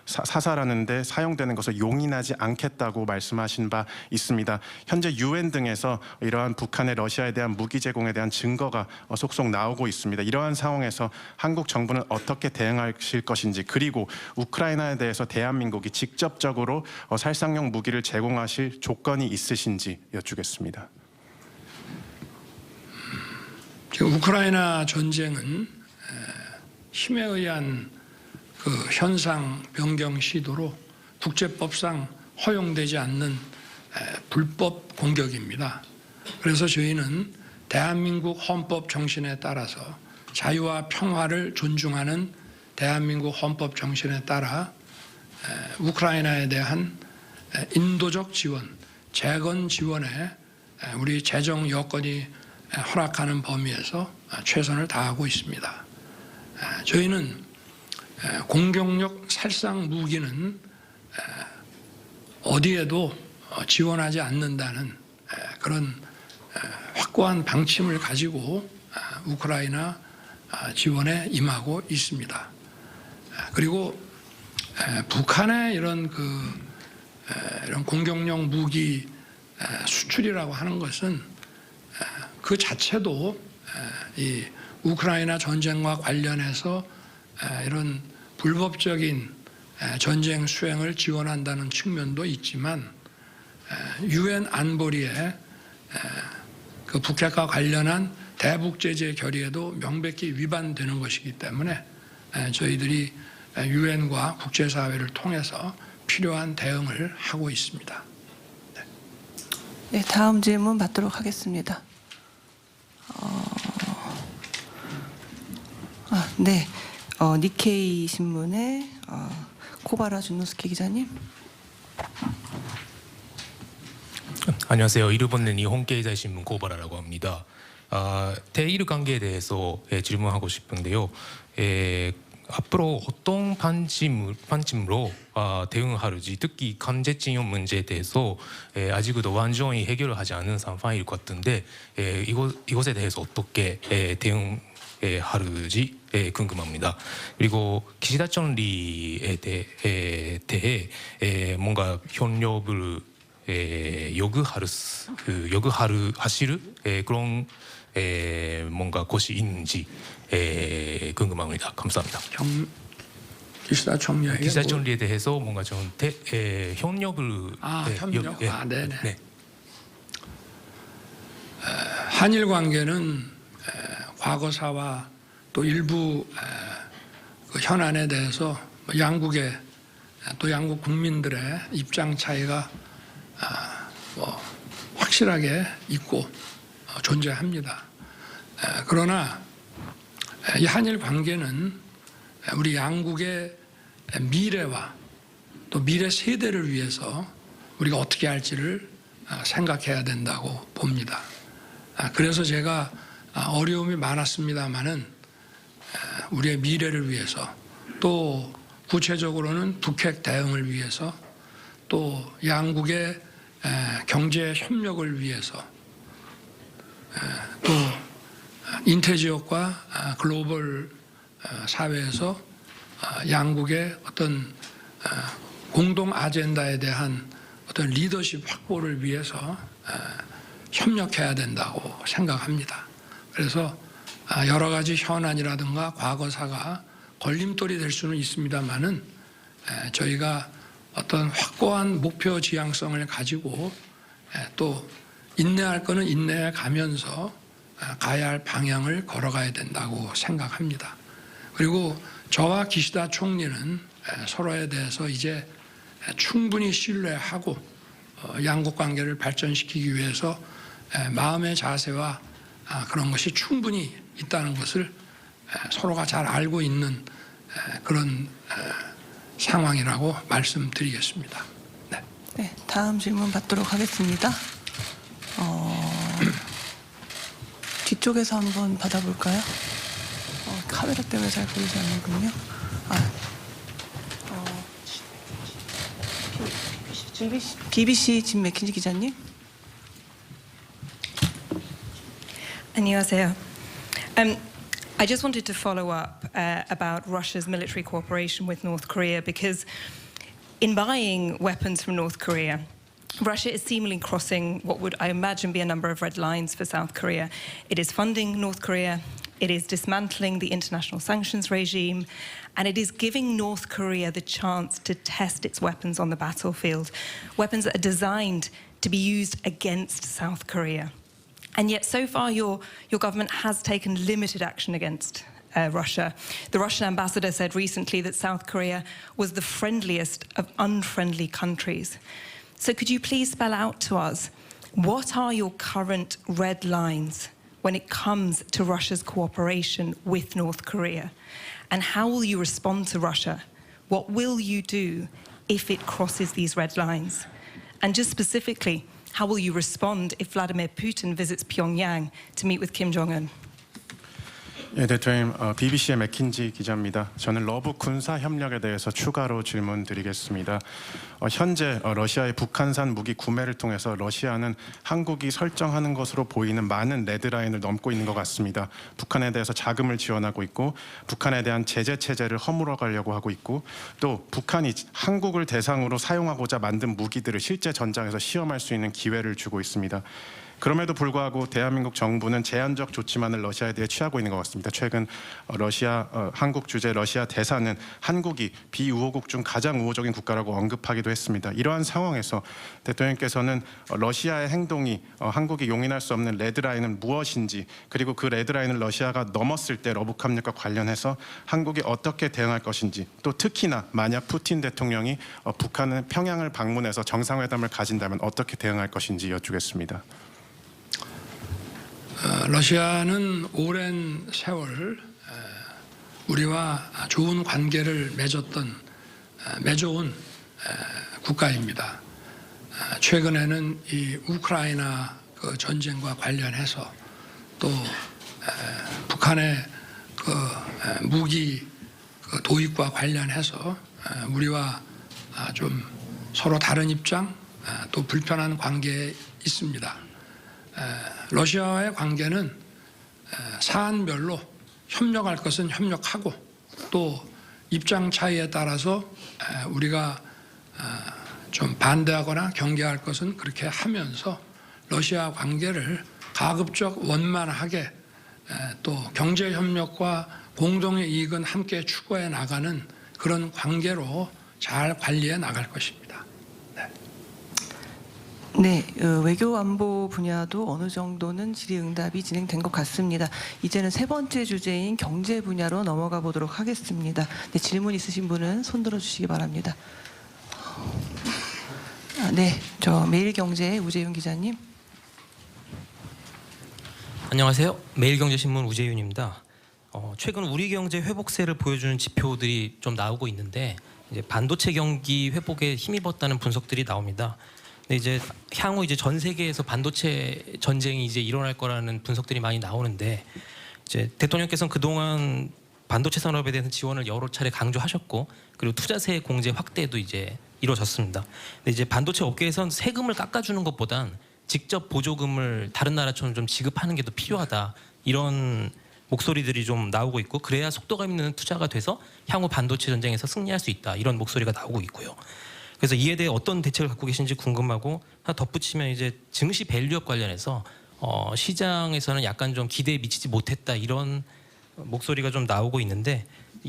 사살하는데 사용되는 것을 용인하지 않겠다고 말씀하신 바 있습니다. 현재 UN 등에서 이러한 북한의 러시아에 대한 무기 제공에 대한 증거가 속속 나오고 있습니다. 이러한 상황에서 한국 정부는 어떻게 대응하실 것인지, 그리고 우크라이나에 대해서 대한민국이 직접적으로 살상용 무기를 제공하실 조건이 있으신지 여쭈겠습니다. 지금 우크라이나 전쟁은 힘에 의한 그 현상 변경 시도로 국제법상 허용되지 않는 불법 공격입니다. 그래서 저희는 대한민국 헌법 정신에 따라서 자유와 평화를 존중하는 대한민국 헌법 정신에 따라 우크라이나에 대한 인도적 지원, 재건 지원에 우리 재정 여건이 허락하는 범위에서 최선을 다하고 있습니다. 저희는 공격력 살상 무기는 어디에도 지원하지 않는다는 그런 확고한 방침을 가지고 우크라이나 지원에 임하고 있습니다. 그리고 북한의 이런 공격력 무기 수출이라고 하는 것은 그 자체도 이 우크라이나 전쟁과 관련해서 이런 불법적인 전쟁 수행을 지원한다는 측면도 있지만 UN 안보리에 그 북핵과 관련한 대북 제재 결의에도 명백히 위반되는 것이기 때문에 저희들이 UN과 국제사회를 통해서 필요한 대응을 하고 있습니다. 네, 다음 질문 받도록 하겠습니다. 네, 니케이 신문의 코바라 준노스케 기자님. 안녕하세요. 일본의 일본経済新聞 코바라라고 합니다. 대일 관계에 대해서 질문하고 싶은데요. 앞으로 어떤 방침으로 대응할지, 특히 강제징용 문제에 대해서 아직도 완전히 해결을 하지 않은 상황일 것 같은데 이것에 대해서 어떻게 대응할지 궁금합니다. 그리고 기시다 총리에 대해 뭔가 협력을 요구하실 그런 뭔가 곳이 있는지 궁금합니다. 감사합니다. 기시다 총리에게 기시다 총리에 대해서 뭔가 좀 협력을 협력. 네네. 네. 한일 관계는 과거사와 또 일부 그 현안에 대해서 양국의 또 양국 국민들의 입장 차이가 확실하게 있고 존재합니다. 그러나 이 한일 관계는 우리 양국의 미래와 또 미래 세대를 위해서 우리가 어떻게 할지를 생각해야 된다고 봅니다. 그래서 제가 어려움이 많았습니다마는 우리의 미래를 위해서, 또 구체적으로는 북핵 대응을 위해서, 또 양국의 경제 협력을 위해서, 또 인태지역과 글로벌 사회에서 양국의 어떤 공동 아젠다에 대한 어떤 리더십 확보를 위해서 협력해야 된다고 생각합니다. 그래서 여러 가지 현안이라든가 과거사가 걸림돌이 될 수는 있습니다만은 저희가 어떤 확고한 목표 지향성을 가지고 또 인내할 거는 인내해 가면서 가야 할 방향을 걸어가야 된다고 생각합니다. 그리고 저와 기시다 총리는 서로에 대해서 이제 충분히 신뢰하고 양국 관계를 발전시키기 위해서 마음의 자세와 그런 것이 충분히 있다는 것을 서로가 잘 알고 있는 그런 상황이라고 말씀드리겠습니다. 네. 네, 다음 질문 받도록 하겠습니다. 뒤쪽에서 한번 받아볼까요? 카메라 때문에 잘 보이지 않는군요. BBC 짐 맥킨지 기자님. 안녕하세요. I just wanted to follow up about Russia's military cooperation with North Korea, because in buying weapons from North Korea, Russia is seemingly crossing what would, I imagine, be a number of red lines for South Korea. It is funding North Korea, it is dismantling the international sanctions regime, and it is giving North Korea the chance to test its weapons on the battlefield, weapons that are designed to be used against South Korea. And yet, so far, your government has taken limited action against Russia. The Russian ambassador said recently that South Korea was the friendliest of unfriendly countries. So could you please spell out to us, what are your current red lines when it comes to Russia's cooperation with North Korea? And how will you respond to Russia? What will you do if it crosses these red lines? And just specifically, how will you respond if Vladimir Putin visits Pyongyang to meet with Kim Jong-un? 예, 대통령, BBC의 맥킨지 기자입니다. 저는 러브 군사 협력에 대해서 추가로 질문드리겠습니다. 현재 러시아의 북한산 무기 구매를 통해서 러시아는 한국이 설정하는 것으로 보이는 많은 레드라인을 넘고 있는 것 같습니다. 북한에 대해서 자금을 지원하고 있고, 북한에 대한 제재 체제를 허물어 가려고 하고 있고, 또 북한이 한국을 대상으로 사용하고자 만든 무기들을 실제 전장에서 시험할 수 있는 기회를 주고 있습니다. 그럼에도 불구하고 대한민국 정부는 제한적 조치만을 러시아에 대해 취하고 있는 것 같습니다. 최근 한국 주재 러시아 대사는 한국이 비우호국 중 가장 우호적인 국가라고 언급하기도 했습니다. 이러한 상황에서 대통령께서는 러시아의 행동이 한국이 용인할 수 없는 레드라인은 무엇인지, 그리고 그 레드라인을 러시아가 넘었을 때 러북 협력과 관련해서 한국이 어떻게 대응할 것인지, 또 특히나 만약 푸틴 대통령이 북한은 평양을 방문해서 정상회담을 가진다면 어떻게 대응할 것인지 여쭈겠습니다. 러시아는 오랜 세월 우리와 좋은 관계를 맺어온 국가입니다. 최근에는 이 우크라이나 그 전쟁과 관련해서 또 북한의 그 무기 그 도입과 관련해서 우리와 좀 서로 다른 입장, 또 불편한 관계에 있습니다. 러시아와의 관계는 사안별로 협력할 것은 협력하고, 또 입장 차이에 따라서 우리가 좀 반대하거나 경계할 것은 그렇게 하면서 러시아 관계를 가급적 원만하게, 또 경제 협력과 공동의 이익은 함께 추구해 나가는 그런 관계로 잘 관리해 나갈 것입니다. 네, 외교 안보 분야도 어느 정도는 질의응답이 진행된 것 같습니다. 이제는 세 번째 주제인 경제 분야로 넘어가 보도록 하겠습니다. 네, 질문 있으신 분은 손 들어주시기 바랍니다. 네, 저 매일경제의 우재윤 기자님. 안녕하세요. 매일경제신문 우재윤입니다. 최근 우리 경제 회복세를 보여주는 지표들이 좀 나오고 있는데, 이제 반도체 경기 회복에 힘입었다는 분석들이 나옵니다. 근데 이제 향후 이제 전 세계에서 반도체 전쟁이 이제 일어날 거라는 분석들이 많이 나오는데, 이제 대통령께서는 그동안 반도체 산업에 대해서 지원을 여러 차례 강조하셨고, 그리고 투자세 공제 확대도 이제 이루어졌습니다. 근데 이제 반도체 업계에선 세금을 깎아주는 것보단 직접 보조금을 다른 나라처럼 좀 지급하는 게 더 필요하다, 이런 목소리들이 좀 나오고 있고, 그래야 속도감 있는 투자가 돼서 향후 반도체 전쟁에서 승리할 수 있다, 이런 목소리가 나오고 있고요. 그래서 이에 대해 어떤 대책을 갖고 계신지 궁금하고, 하나 덧붙이면 이제 증시 밸류업 관련해서 시장에서는 약간 좀 기대에 미치지 못했다, 이런 목소리가 좀 나오고 있는데,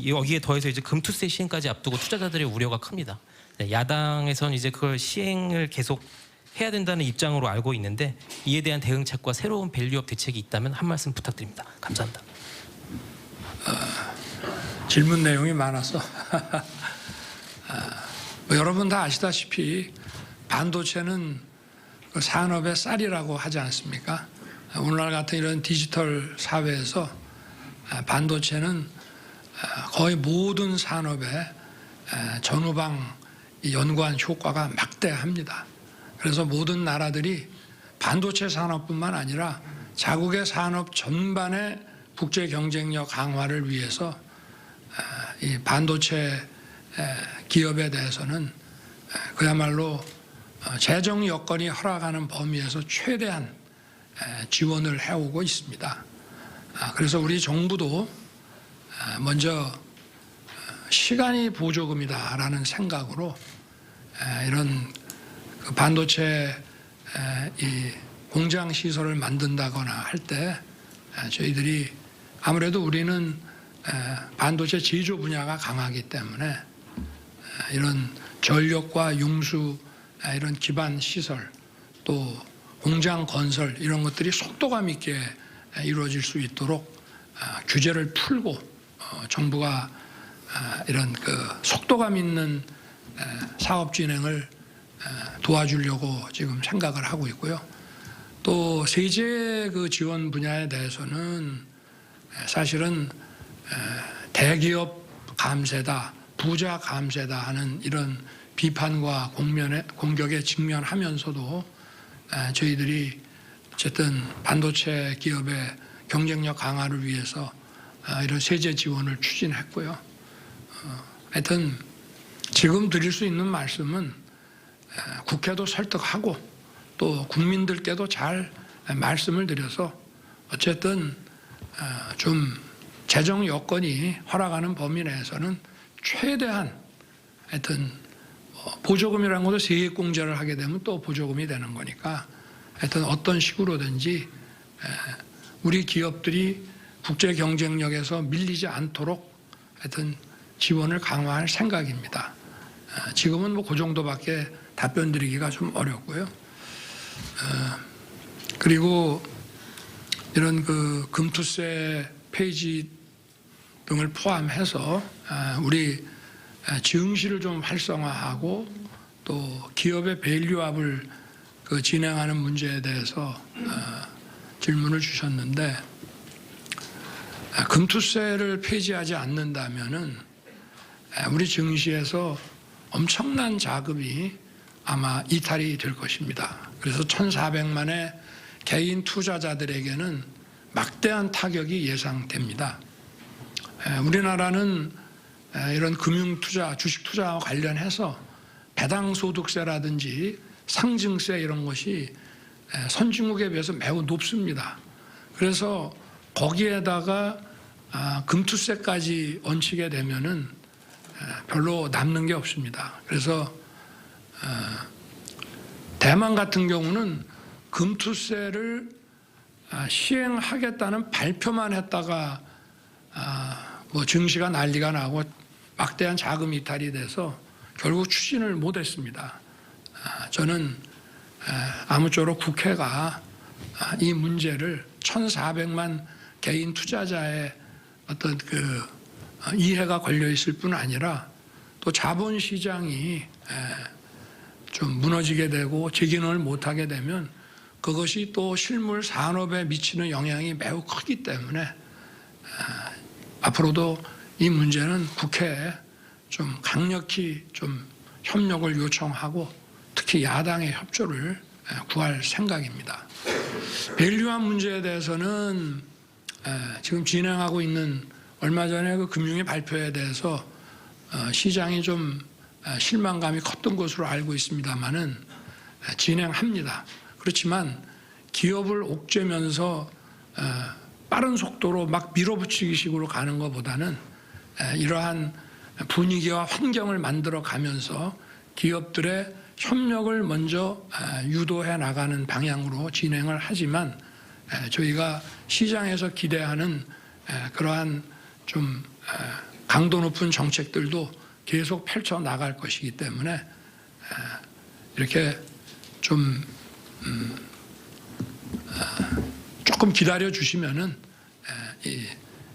여기에 더해서 이제 금투세 시행까지 앞두고 투자자들의 우려가 큽니다. 야당에서는 이제 그걸 시행을 계속 해야 된다는 입장으로 알고 있는데, 이에 대한 대응책과 새로운 밸류업 대책이 있다면 한 말씀 부탁드립니다. 감사합니다. 질문 내용이 많아서 여러분 다 아시다시피 반도체는 그 산업의 쌀이라고 하지 않습니까? 오늘날 같은 이런 디지털 사회에서 반도체는 거의 모든 산업에 전후방 연구한 효과가 막대합니다. 그래서 모든 나라들이 반도체 산업뿐만 아니라 자국의 산업 전반의 국제 경쟁력 강화를 위해서 이 반도체 기업에 대해서는 그야말로 재정 여건이 허락하는 범위에서 최대한 지원을 해오고 있습니다. 그래서 우리 정부도 먼저 시간이 보조금이다라는 생각으로 이런 그 반도체 이 공장 시설을 만든다거나 할 때 저희들이 아무래도 우리는 반도체 제조 분야가 강하기 때문에 이런 전력과 융수 이런 기반 시설 또 공장 건설 이런 것들이 속도감 있게 이루어질 수 있도록 규제를 풀고 정부가 이런 그 속도감 있는 사업 진행을 도와주려고 지금 생각을 하고 있고요. 또 세제 그 지원 분야에 대해서는 사실은 대기업 감세다, 부자 감세다 하는 이런 비판과 공격에 직면하면서도 저희들이 어쨌든 반도체 기업의 경쟁력 강화를 위해서 이런 세제 지원을 추진했고요. 하여튼 지금 드릴 수 있는 말씀은 국회도 설득하고 또 국민들께도 잘 말씀을 드려서 어쨌든 좀 재정 여건이 허락하는 범위 내에서는 최대한 하여튼 보조금이라는 것도 세액공제를 하게 되면 또 보조금이 되는 거니까 하여튼 어떤 식으로든지 우리 기업들이 국제 경쟁력에서 밀리지 않도록 하여튼 지원을 강화할 생각입니다. 지금은 뭐 그 정도밖에 답변 드리기가 좀 어렵고요. 그리고 이런 그 금투세 폐지 등을 포함해서 우리 증시를 좀 활성화하고 또 기업의 밸류업을 그 진행하는 문제에 대해서 질문을 주셨는데 금투세를 폐지하지 않는다면은 우리 증시에서 엄청난 자금이 아마 이탈이 될 것입니다. 그래서 1,400만의 개인 투자자들에게는 막대한 타격이 예상됩니다. 우리나라는 이런 금융투자, 주식투자와 관련해서 배당소득세라든지 상증세 이런 것이 선진국에 비해서 매우 높습니다. 그래서 거기에다가 금투세까지 얹히게 되면은 별로 남는 게 없습니다. 그래서 대만 같은 경우는 금투세를 시행하겠다는 발표만 했다가 뭐 증시가 난리가 나고 막대한 자금 이탈이 돼서 결국 추진을 못했습니다. 저는 아무쪼록 국회가 이 문제를 1,400만 개인 투자자의 어떤 그 이해가 걸려 있을 뿐 아니라 또 자본시장이 좀 무너지게 되고 재기능을 못하게 되면 그것이 또 실물 산업에 미치는 영향이 매우 크기 때문에 앞으로도 이 문제는 국회에 좀 강력히 좀 협력을 요청하고 특히 야당의 협조를 구할 생각입니다. 밸류업 문제에 대해서는 지금 진행하고 있는 얼마 전에 그 금융위 발표에 대해서 시장이 좀 실망감이 컸던 것으로 알고 있습니다만은 진행합니다. 그렇지만 기업을 옥죄면서 빠른 속도로 막 밀어붙이기 식으로 가는 것보다는 이러한 분위기와 환경을 만들어 가면서 기업들의 협력을 먼저 유도해 나가는 방향으로 진행을 하지만 저희가 시장에서 기대하는 그러한 좀 강도 높은 정책들도 계속 펼쳐 나갈 것이기 때문에 이렇게 좀 조금 기다려 주시면은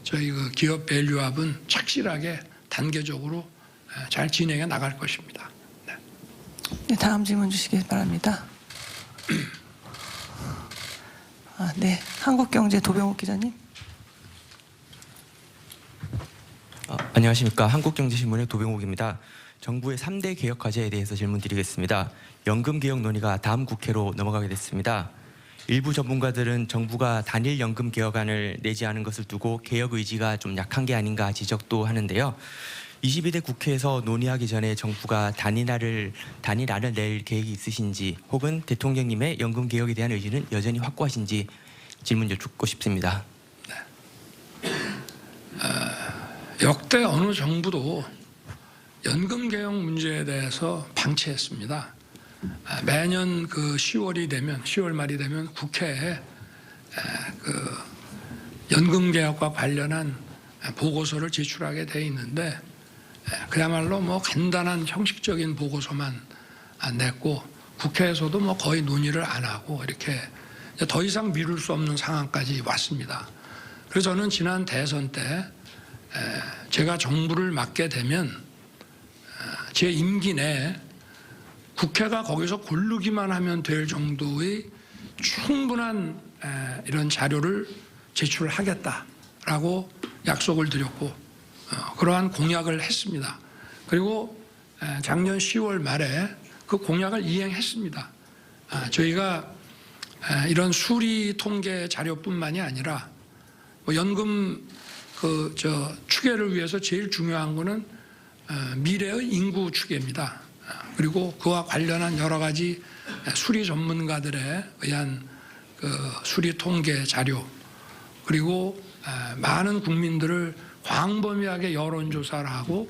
저희 그 기업 밸류업은 착실하게 단계적으로 잘 진행해 나갈 것입니다. 네, 다음 질문 주시기 바랍니다. 네, 한국경제 도병욱 기자님. 안녕하십니까. 한국경제신문의 도병욱입니다. 정부의 3대 개혁 과제에 대해서 질문드리겠습니다. 연금 개혁 논의가 다음 국회로 넘어가게 됐습니다. 일부 전문가들은 정부가 단일 연금 개혁안을 내지 않은 것을 두고 개혁 의지가 좀 약한 게 아닌가 지적도 하는데요. 22대 국회에서 논의하기 전에 정부가 단일화를 낼 계획이 있으신지 혹은 대통령님의 연금 개혁에 대한 의지는 여전히 확고하신지 질문 여쭙고 싶습니다. 역대 어느 정부도 연금 개혁 문제에 대해서 방치했습니다. 매년 그 10월 말이 되면 국회에 그 연금 개혁과 관련한 보고서를 제출하게 돼 있는데 그야말로 뭐 간단한 형식적인 보고서만 냈고 국회에서도 뭐 거의 논의를 안 하고 이렇게 더 이상 미룰 수 없는 상황까지 왔습니다. 그래서 저는 지난 대선 때 제가 정부를 맡게 되면 제 임기 내에 국회가 거기서 고르기만 하면 될 정도의 충분한 이런 자료를 제출하겠다라고 약속을 드렸고 그러한 공약을 했습니다. 그리고 작년 10월 말에 그 공약을 이행했습니다. 저희가 이런 수리 통계 자료뿐만이 아니라 뭐 연금 추계를 위해서 제일 중요한 거는 미래의 인구 추계입니다. 그리고 그와 관련한 여러 가지 수리 전문가들에 의한 그 수리 통계 자료 그리고 많은 국민들을 광범위하게 여론조사를 하고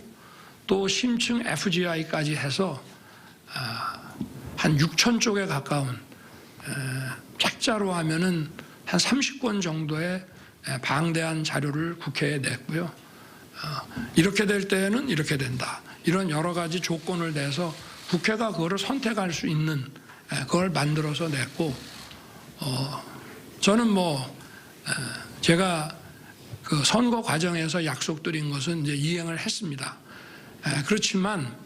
또 심층 FGI까지 해서 한 6천 쪽에 가까운 책자로 하면은 한 30권 정도의 방대한 자료를 국회에 냈고요. 이렇게 될 때에는 이렇게 된다. 이런 여러 가지 조건을 내서 국회가 그거를 선택할 수 있는 그걸 만들어서 냈고 저는 뭐 제가 그 선거 과정에서 약속드린 것은 이제 이행을 했습니다. 그렇지만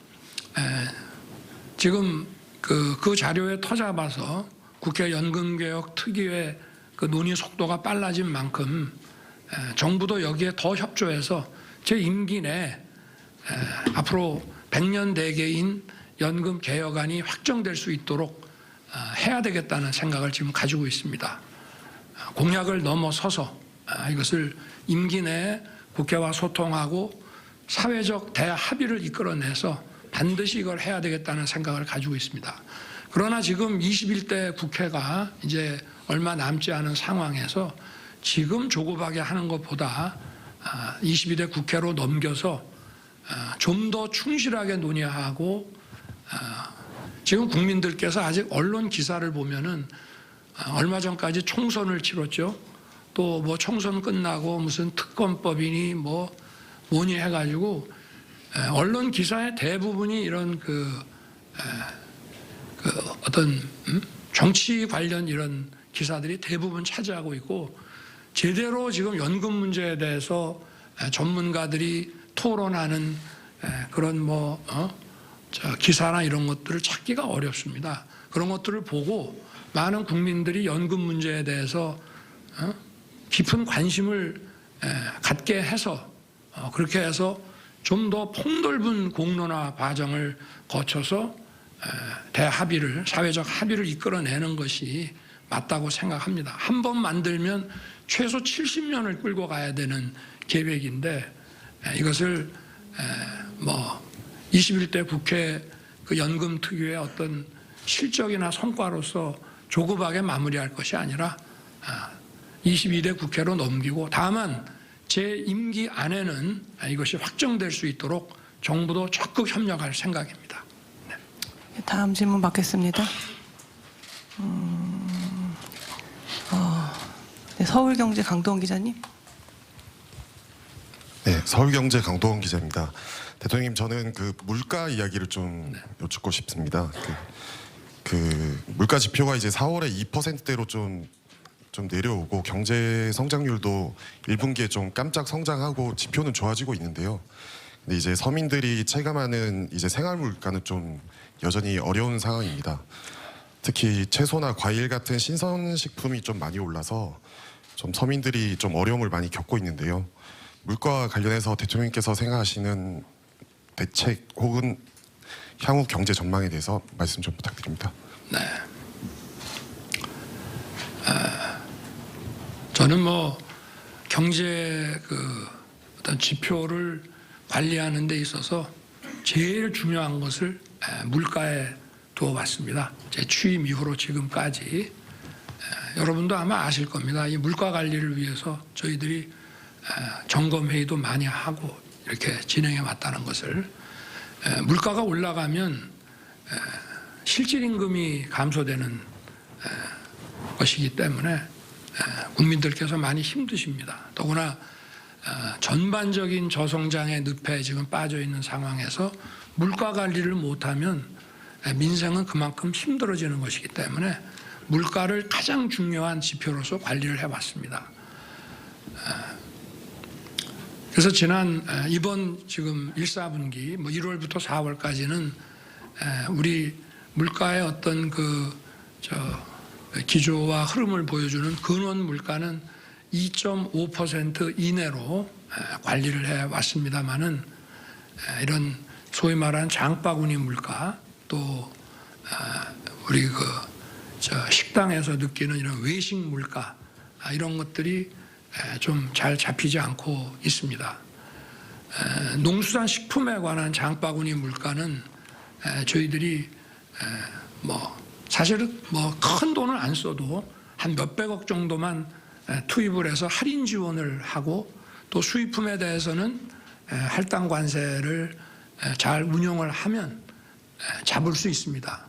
지금 그 자료에 터잡아서 국회 연금개혁 특위의 그 논의 속도가 빨라진 만큼 정부도 여기에 더 협조해서 제 임기 내 앞으로 100년 대계인 연금 개혁안이 확정될 수 있도록 해야 되겠다는 생각을 지금 가지고 있습니다. 공약을 넘어서서 이것을 임기 내에 국회와 소통하고 사회적 대합의를 이끌어내서 반드시 이걸 해야 되겠다는 생각을 가지고 있습니다. 그러나 지금 21대 국회가 이제 얼마 남지 않은 상황에서 지금 조급하게 하는 것보다 22대 국회로 넘겨서 좀 더 충실하게 논의하고 지금 국민들께서 아직 언론 기사를 보면은 얼마 전까지 총선을 치렀죠. 또 뭐 총선 끝나고 무슨 특검법이니 뭐니 해가지고 언론 기사의 대부분이 이런 어떤 정치 관련 이런 기사들이 대부분 차지하고 있고 제대로 지금 연금 문제에 대해서 전문가들이 토론하는 그런 기사나 이런 것들을 찾기가 어렵습니다. 그런 것들을 보고 많은 국민들이 연금 문제에 대해서 깊은 관심을 갖게 해서 그렇게 해서 좀 더 폭넓은 공론화 과정을 거쳐서 대합의를 사회적 합의를 이끌어내는 것이 맞다고 생각합니다. 한 번 만들면 최소 70년을 끌고 가야 되는 계획인데 이것을 21대 국회 그 연금 특위의 어떤 실적이나 성과로서 조급하게 마무리할 것이 아니라 22대 국회로 넘기고 다만 제 임기 안에는 이것이 확정될 수 있도록 정부도 적극 협력할 생각입니다. 네. 다음 질문 받겠습니다. 네, 서울경제 강동원 기자님. 네, 서울경제 강동원 기자입니다. 대통령님, 저는 그 물가 이야기를 좀 여쭙고 싶습니다. 그 물가 지표가 이제 4월에 2%대로 좀 내려오고 경제 성장률도 1분기에 좀 깜짝 성장하고 지표는 좋아지고 있는데요. 근데 이제 서민들이 체감하는 이제 생활 물가는 좀 여전히 어려운 상황입니다. 특히 채소나 과일 같은 신선식품이 좀 많이 올라서 좀 서민들이 좀 어려움을 많이 겪고 있는데요. 물가와 관련해서 대통령님께서 생각하시는 대책 혹은 향후 경제 전망에 대해서 말씀 좀 부탁드립니다. 네. 저는 경제 어떤 지표를 관리하는 데 있어서 제일 중요한 것을 물가에 두어봤습니다. 제 취임 이후로 지금까지 여러분도 아마 아실 겁니다. 이 물가 관리를 위해서 저희들이 점검 회의도 많이 하고 이렇게 진행해 왔다는 것을. 물가가 올라가면 실질 임금이 감소되는 것이기 때문에 국민들께서 많이 힘드십니다. 더구나 전반적인 저성장의 늪에 지금 빠져 있는 상황에서 물가 관리를 못하면 민생은 그만큼 힘들어지는 것이기 때문에 물가를 가장 중요한 지표로서 관리를 해왔습니다. 그래서 이번 지금 1사분기 1월부터 4월까지는 우리 물가의 어떤 기조와 흐름을 보여주는 근원 물가는 2.5% 이내로 관리를 해왔습니다만은 이런 소위 말하는 장바구니 물가 또 우리 식당에서 느끼는 이런 외식 물가 이런 것들이 좀 잘 잡히지 않고 있습니다. 농수산 식품에 관한 장바구니 물가는 저희들이 사실은 큰 돈을 안 써도 한 몇백억 정도만 투입을 해서 할인 지원을 하고 또 수입품에 대해서는 할당 관세를 잘 운영을 하면 잡을 수 있습니다.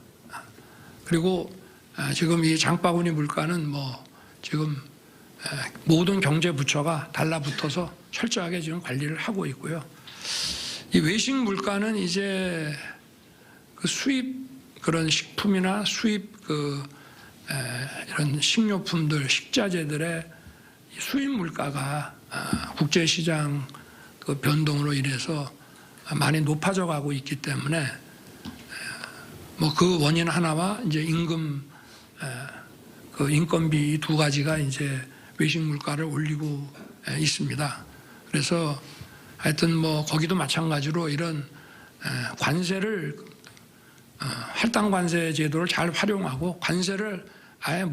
그리고 지금 이 장바구니 물가는 지금 모든 경제 부처가 달라붙어서 철저하게 지금 관리를 하고 있고요. 이 외식 물가는 이제 그 수입 그런 식품이나 수입 이런 식료품들, 식자재들의 수입 물가가 국제시장 변동으로 인해서 많이 높아져 가고 있기 때문에 그 원인 하나와 이제 인건비 이 두 가지가 이제 외식 물가를 올리고 있습니다. 그래서 하여튼 거기도 마찬가지로 이런 관세를 할당 관세 제도를 잘 활용하고 관세를 아예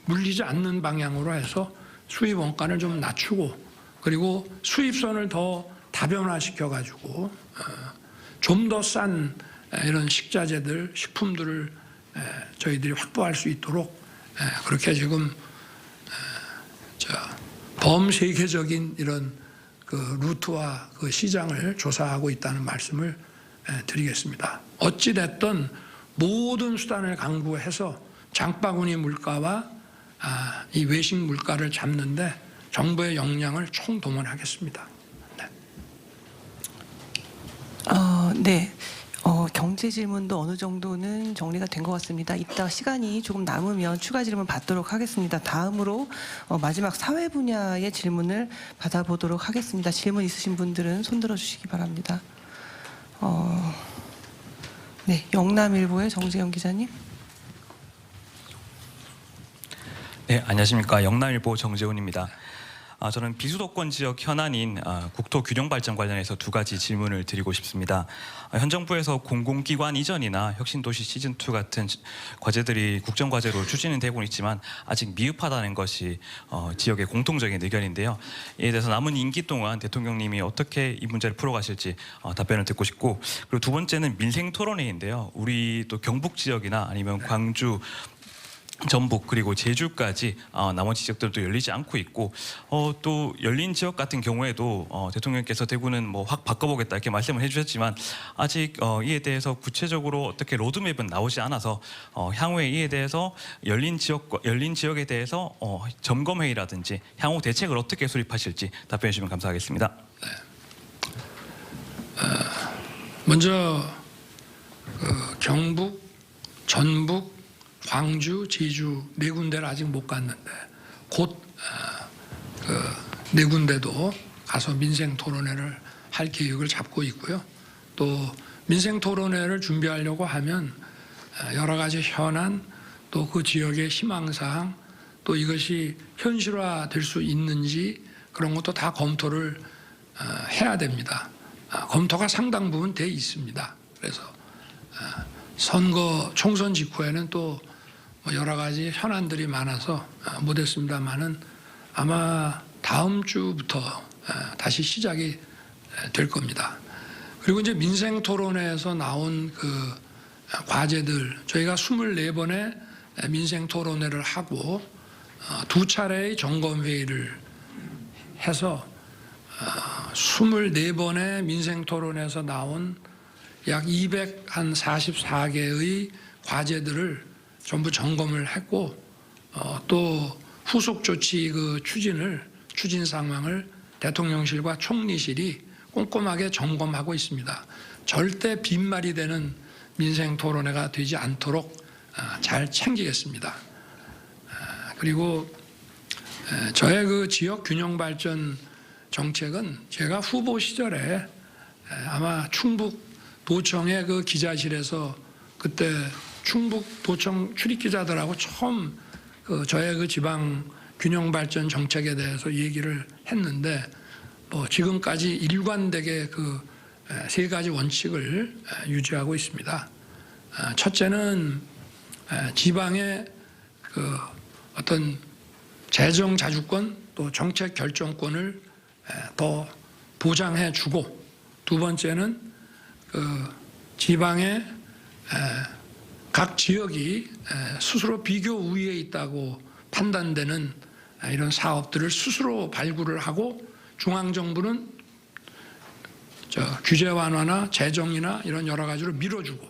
물리지 않는 방향으로 해서 수입 원가를 좀 낮추고 그리고 수입선을 더 다변화시켜 가지고 좀 더 싼 이런 식자재들, 식품들을 저희들이 확보할 수 있도록 그렇게 지금 범세계적인 이런 루트와 시장을 조사하고 있다는 말씀을 드리겠습니다. 어찌 됐든 모든 수단을 강구해서 장바구니 물가와 이 외식 물가를 잡는데 정부의 역량을 총동원하겠습니다. 네. 경제 질문도 어느 정도는 정리가 된 것 같습니다. 이따 시간이 조금 남으면 추가 질문 받도록 하겠습니다. 다음으로 마지막 사회 분야의 질문을 받아보도록 하겠습니다. 질문 있으신 분들은 손 들어주시기 바랍니다. 네, 영남일보의 정재영 기자님. 네, 안녕하십니까. 영남일보 정재훈입니다. 저는 비수도권 지역 현안인 국토 균형 발전 관련해서 두 가지 질문을 드리고 싶습니다. 현 정부에서 공공기관 이전이나 혁신도시 시즌2 같은 과제들이 국정과제로 추진은 되고 있지만 아직 미흡하다는 것이 지역의 공통적인 의견인데요. 이에 대해서 남은 임기 동안 대통령님이 어떻게 이 문제를 풀어가실지 답변을 듣고 싶고, 그리고 두 번째는 민생 토론회인데요. 우리 또 경북 지역이나 아니면 광주, 전북 그리고 제주까지 나머지 지역들도 열리지 않고 있고 또 열린 지역 같은 경우에도 대통령께서 대구는 확 바꿔보겠다 이렇게 말씀을 해주셨지만 아직 이에 대해서 구체적으로 어떻게 로드맵은 나오지 않아서 향후에 이에 대해서 열린 지역에 대해서 점검회의라든지 향후 대책을 어떻게 수립하실지 답변해 주시면 감사하겠습니다. 네. 먼저 경북, 전북, 광주, 제주 네 군데를 아직 못 갔는데 곧 네 군데도 가서 민생 토론회를 할 계획을 잡고 있고요. 또 민생 토론회를 준비하려고 하면 여러 가지 현안 또 그 지역의 희망사항 또 이것이 현실화될 수 있는지 그런 것도 다 검토를 해야 됩니다. 검토가 상당 부분 돼 있습니다. 그래서 선거 총선 직후에는 또 여러 가지 현안들이 많아서 못했습니다만은 아마 다음 주부터 다시 시작이 될 겁니다. 그리고 이제 민생 토론회에서 나온 그 과제들, 저희가 24번의 민생 토론회를 하고 2차례의 점검 회의를 해서 24번의 민생 토론회에서 나온 약 244개의 과제들을 전부 점검을 했고 또 후속 조치 그 추진 상황을 대통령실과 총리실이 꼼꼼하게 점검하고 있습니다. 절대 빈말이 되는 민생 토론회가 되지 않도록 잘 챙기겠습니다. 그리고 저의 그 지역 균형 발전 정책은 제가 후보 시절에 아마 충북 도청의 그 기자실에서 그때 충북 도청 출입 기자들하고 처음 저의 그 지방 균형 발전 정책에 대해서 얘기를 했는데 뭐 지금까지 일관되게 그 세 가지 원칙을 유지하고 있습니다. 첫째는 지방의 그 어떤 재정 자주권 또 정책 결정권을 더 보장해 주고, 두 번째는 그 지방의 각 지역이 스스로 비교 우위에 있다고 판단되는 이런 사업들을 스스로 발굴을 하고 중앙정부는 규제 완화나 재정이나 이런 여러 가지로 밀어주고,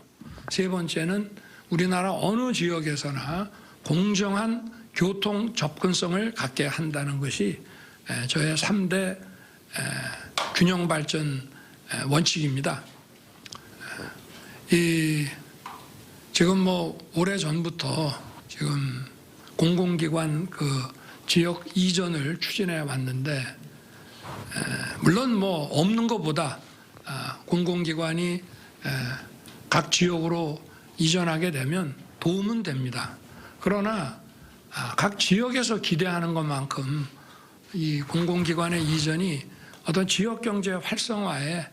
세 번째는 우리나라 어느 지역에서나 공정한 교통 접근성을 갖게 한다는 것이 저의 3대 균형 발전 원칙입니다. 지금 뭐 오래 전부터 지금 공공기관 그 지역 이전을 추진해 왔는데 물론 뭐 없는 것보다 공공기관이 각 지역으로 이전하게 되면 도움은 됩니다. 그러나 각 지역에서 기대하는 것만큼 이 공공기관의 이전이 어떤 지역 경제 활성화에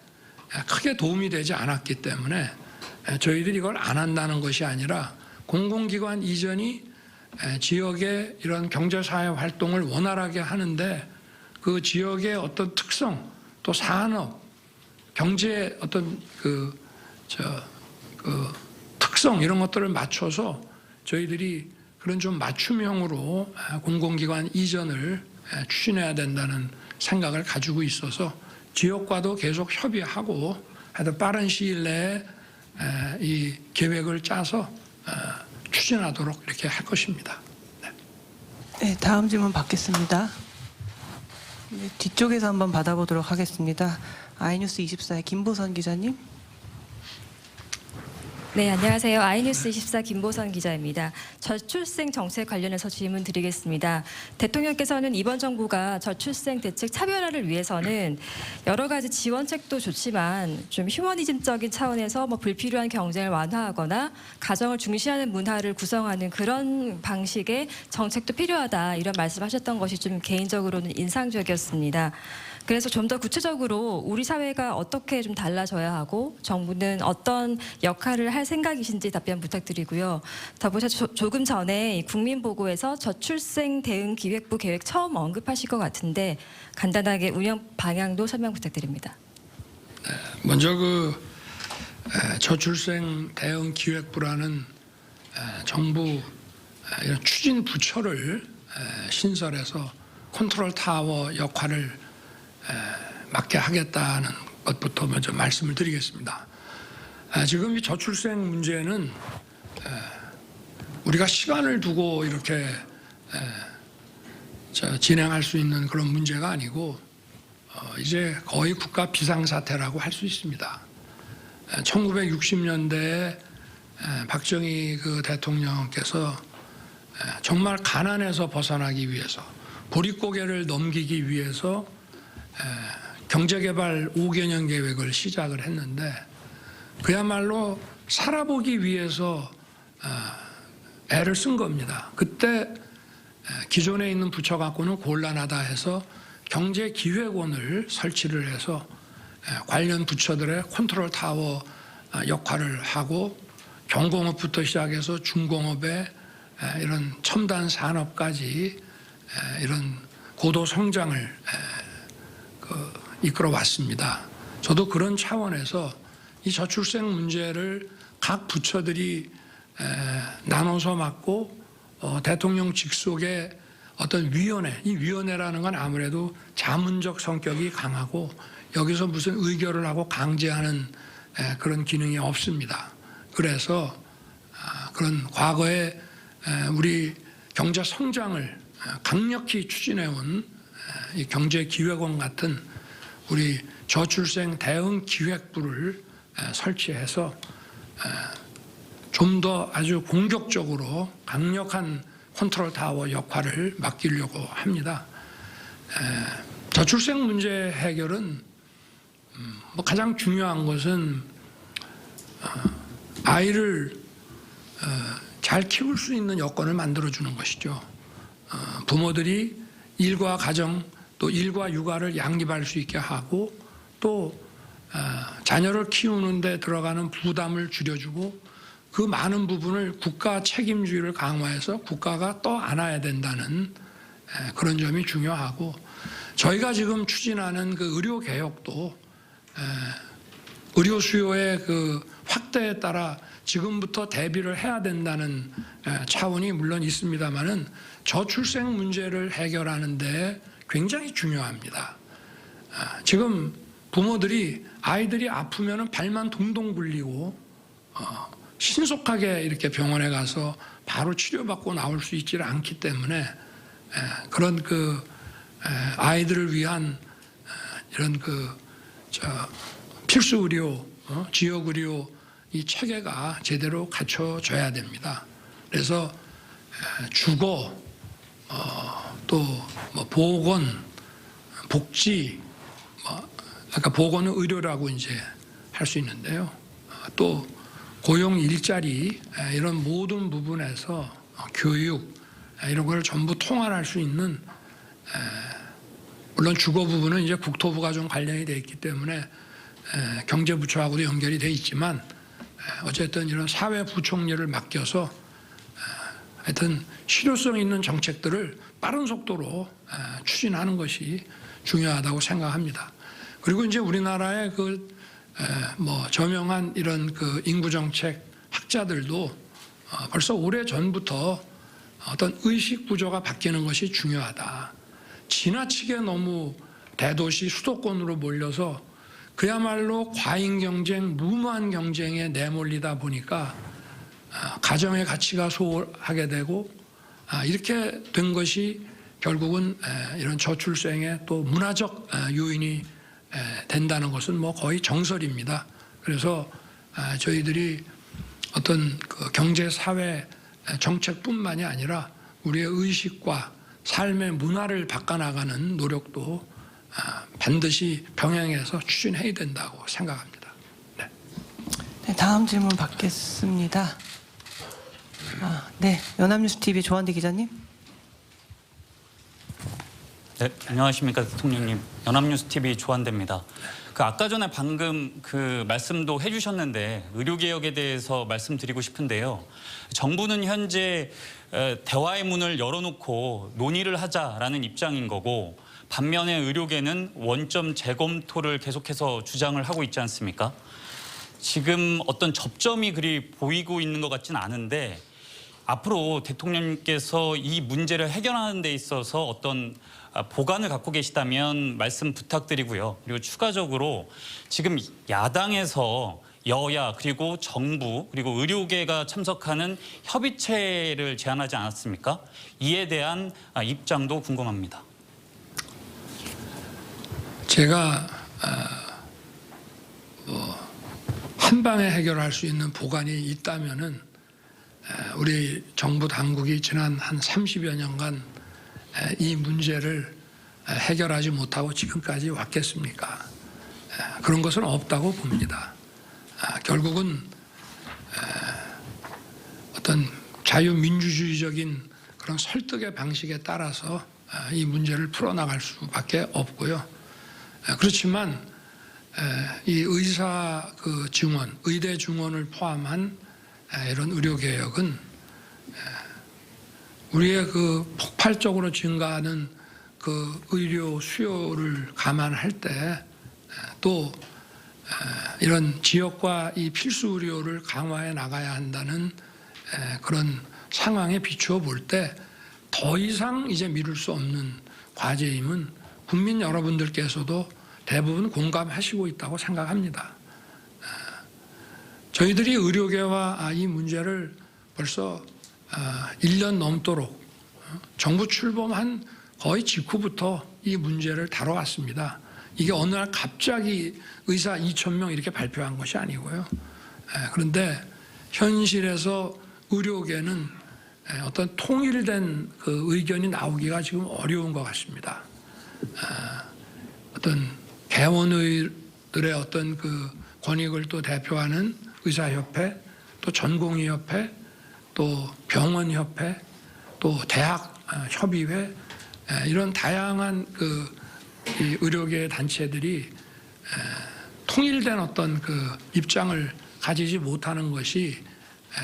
크게 도움이 되지 않았기 때문에 저희들이 이걸 안 한다는 것이 아니라 공공기관 이전이 지역의 이런 경제사회 활동을 원활하게 하는데 그 지역의 어떤 특성 또 산업 경제의 어떤 그 특성 이런 것들을 맞춰서 저희들이 그런 좀 맞춤형으로 공공기관 이전을 추진해야 된다는 생각을 가지고 있어서 지역과도 계속 협의하고 하여튼 빠른 시일 내에 이 계획을 짜서 추진하도록 이렇게 할 것입니다. 네, 다음 질문 받겠습니다. 네, 뒤쪽에서 한번 받아보도록 하겠습니다. 아이뉴스 24의 김보선 기자님. 네, 안녕하세요. 아이뉴스 24 김보선 기자입니다. 저출생 정책 관련해서 질문 드리겠습니다. 대통령께서는 이번 정부가 저출생 대책 차별화를 위해서는 여러 가지 지원책도 좋지만 좀 휴머니즘적인 차원에서 뭐 불필요한 경쟁을 완화하거나 가정을 중시하는 문화를 구성하는 그런 방식의 정책도 필요하다 이런 말씀하셨던 것이 좀 개인적으로는 인상적이었습니다. 그래서 좀 더 구체적으로 우리 사회가 어떻게 좀 달라져야 하고 정부는 어떤 역할을 할 생각이신지 답변 부탁드리고요. 더불어서 조금 전에 국민보고에서 저출생 대응 기획부 계획 처음 언급하실 것 같은데 간단하게 운영 방향도 설명 부탁드립니다. 먼저 그 저출생 대응 기획부라는 정부 이런 추진 부처를 신설해서 컨트롤 타워 역할을 맡게 하겠다는 것부터 먼저 말씀을 드리겠습니다. 지금 이 저출생 문제는 우리가 시간을 두고 이렇게 진행할 수 있는 그런 문제가 아니고 이제 거의 국가 비상사태라고 할 수 있습니다. 1960년대에 박정희 그 대통령께서 정말 가난에서 벗어나기 위해서 보릿고개를 넘기기 위해서 경제개발 5개년 계획을 시작을 했는데 그야말로 살아보기 위해서 애를 쓴 겁니다. 그때 기존에 있는 부처 갖고는 곤란하다 해서 경제기획원을 설치를 해서 관련 부처들의 컨트롤 타워 역할을 하고 경공업부터 시작해서 중공업의 이런 첨단 산업까지 이런 고도 성장을 이끌어 왔습니다. 저도 그런 차원에서 이 저출생 문제를 각 부처들이 나눠서 맡고 대통령 직속의 어떤 위원회, 이 위원회라는 건 아무래도 자문적 성격이 강하고 여기서 무슨 의결을 하고 강제하는 그런 기능이 없습니다. 그래서 그런 과거에 우리 경제 성장을 강력히 추진해온 이 경제기획원 같은 우리 저출생 대응 기획부를 설치해서 좀 더 아주 공격적으로 강력한 컨트롤 타워 역할을 맡기려고 합니다. 저출생 문제 해결은 뭐 가장 중요한 것은 아이를 잘 키울 수 있는 여건을 만들어주는 것이죠. 부모들이 일과 가정 또 일과 육아를 양립할 수 있게 하고 또 자녀를 키우는 데 들어가는 부담을 줄여주고 그 많은 부분을 국가 책임주의를 강화해서 국가가 떠안아야 된다는 그런 점이 중요하고 저희가 지금 추진하는 그 의료 개혁도 의료 수요의 그 확대에 따라 지금부터 대비를 해야 된다는 차원이 물론 있습니다만은 저출생 문제를 해결하는 데 굉장히 중요합니다. 지금 부모들이 아이들이 아프면은 발만 동동 굴리고 신속하게 이렇게 병원에 가서 바로 치료받고 나올 수 있지를 않기 때문에 그런 그 아이들을 위한 이런 그 필수 의료, 지역 의료 이 체계가 제대로 갖춰져야 됩니다. 그래서 주거, 또 뭐 보건, 복지, 아까 보건은 의료라고 이제 할 수 있는데요. 또 고용 일자리 이런 모든 부분에서 교육 이런 걸 전부 통할할 수 있는 물론 주거 부분은 이제 국토부가 좀 관련이 돼 있기 때문에 경제부처하고도 연결이 돼 있지만 어쨌든 이런 사회부총리를 맡겨서 하여튼 실효성 있는 정책들을 빠른 속도로 추진하는 것이 중요하다고 생각합니다. 그리고 이제 우리나라의 그 뭐 저명한 이런 그 인구정책 학자들도 벌써 오래 전부터 어떤 의식 구조가 바뀌는 것이 중요하다. 지나치게 너무 대도시 수도권으로 몰려서 그야말로 과잉 경쟁, 무모한 경쟁에 내몰리다 보니까 가정의 가치가 소홀하게 되고 이렇게 된 것이 결국은 이런 저출생의 또 문화적 요인이 된다는 것은 뭐 거의 정설입니다. 그래서 저희들이 어떤 그 경제 사회 정책뿐만이 아니라 우리의 의식과 삶의 문화를 바꿔나가는 노력도 반드시 병행해서 추진해야 된다고 생각합니다. 네. 네, 다음 질문 받겠습니다. 네, 연합뉴스 TV 조한대 기자님. 네, 안녕하십니까 대통령님. 연합뉴스 TV 조한대입니다. 그 아까 전에 방금 그 말씀도 해주셨는데 의료개혁에 대해서 말씀드리고 싶은데요. 정부는 현재 대화의 문을 열어놓고 논의를 하자라는 입장인 거고 반면에 의료계는 원점 재검토를 계속해서 주장을 하고 있지 않습니까? 지금 어떤 접점이 그리 보이고 있는 것 같지는 않은데 앞으로 대통령님께서 이 문제를 해결하는 데 있어서 어떤 보관을 갖고 계시다면 말씀 부탁드리고요. 그리고 추가적으로 지금 야당에서 여야 그리고 정부 그리고 의료계가 참석하는 협의체를 제안하지 않았습니까? 이에 대한 입장도 궁금합니다. 제가 한 방에 해결할 수 있는 보관이 있다면은 우리 정부 당국이 지난 한 30여 년간 이 문제를 해결하지 못하고 지금까지 왔겠습니까? 그런 것은 없다고 봅니다. 결국은 어떤 자유민주주의적인 그런 설득의 방식에 따라서 이 문제를 풀어나갈 수밖에 없고요. 그렇지만 이 의사 그 증원, 의대 증원을 포함한 이런 의료 개혁은 우리의 그 폭발적으로 증가하는 그 의료 수요를 감안할 때 또 이런 지역과 이 필수 의료를 강화해 나가야 한다는 그런 상황에 비추어 볼 때 더 이상 이제 미룰 수 없는 과제임은 국민 여러분들께서도 대부분 공감하시고 있다고 생각합니다. 저희들이 의료계와 이 문제를 벌써 1년 넘도록 정부 출범한 거의 직후부터 이 문제를 다뤄왔습니다. 이게 어느 날 갑자기 의사 2,000명 이렇게 발표한 것이 아니고요. 그런데 현실에서 의료계는 어떤 통일된 그 의견이 나오기가 지금 어려운 것 같습니다. 어떤 개원의들의 어떤 그 권익을 또 대표하는 의사협회, 또 전공의협회, 또 병원협회, 또 대학협의회 이런 다양한 그 의료계 단체들이 통일된 어떤 그 입장을 가지지 못하는 것이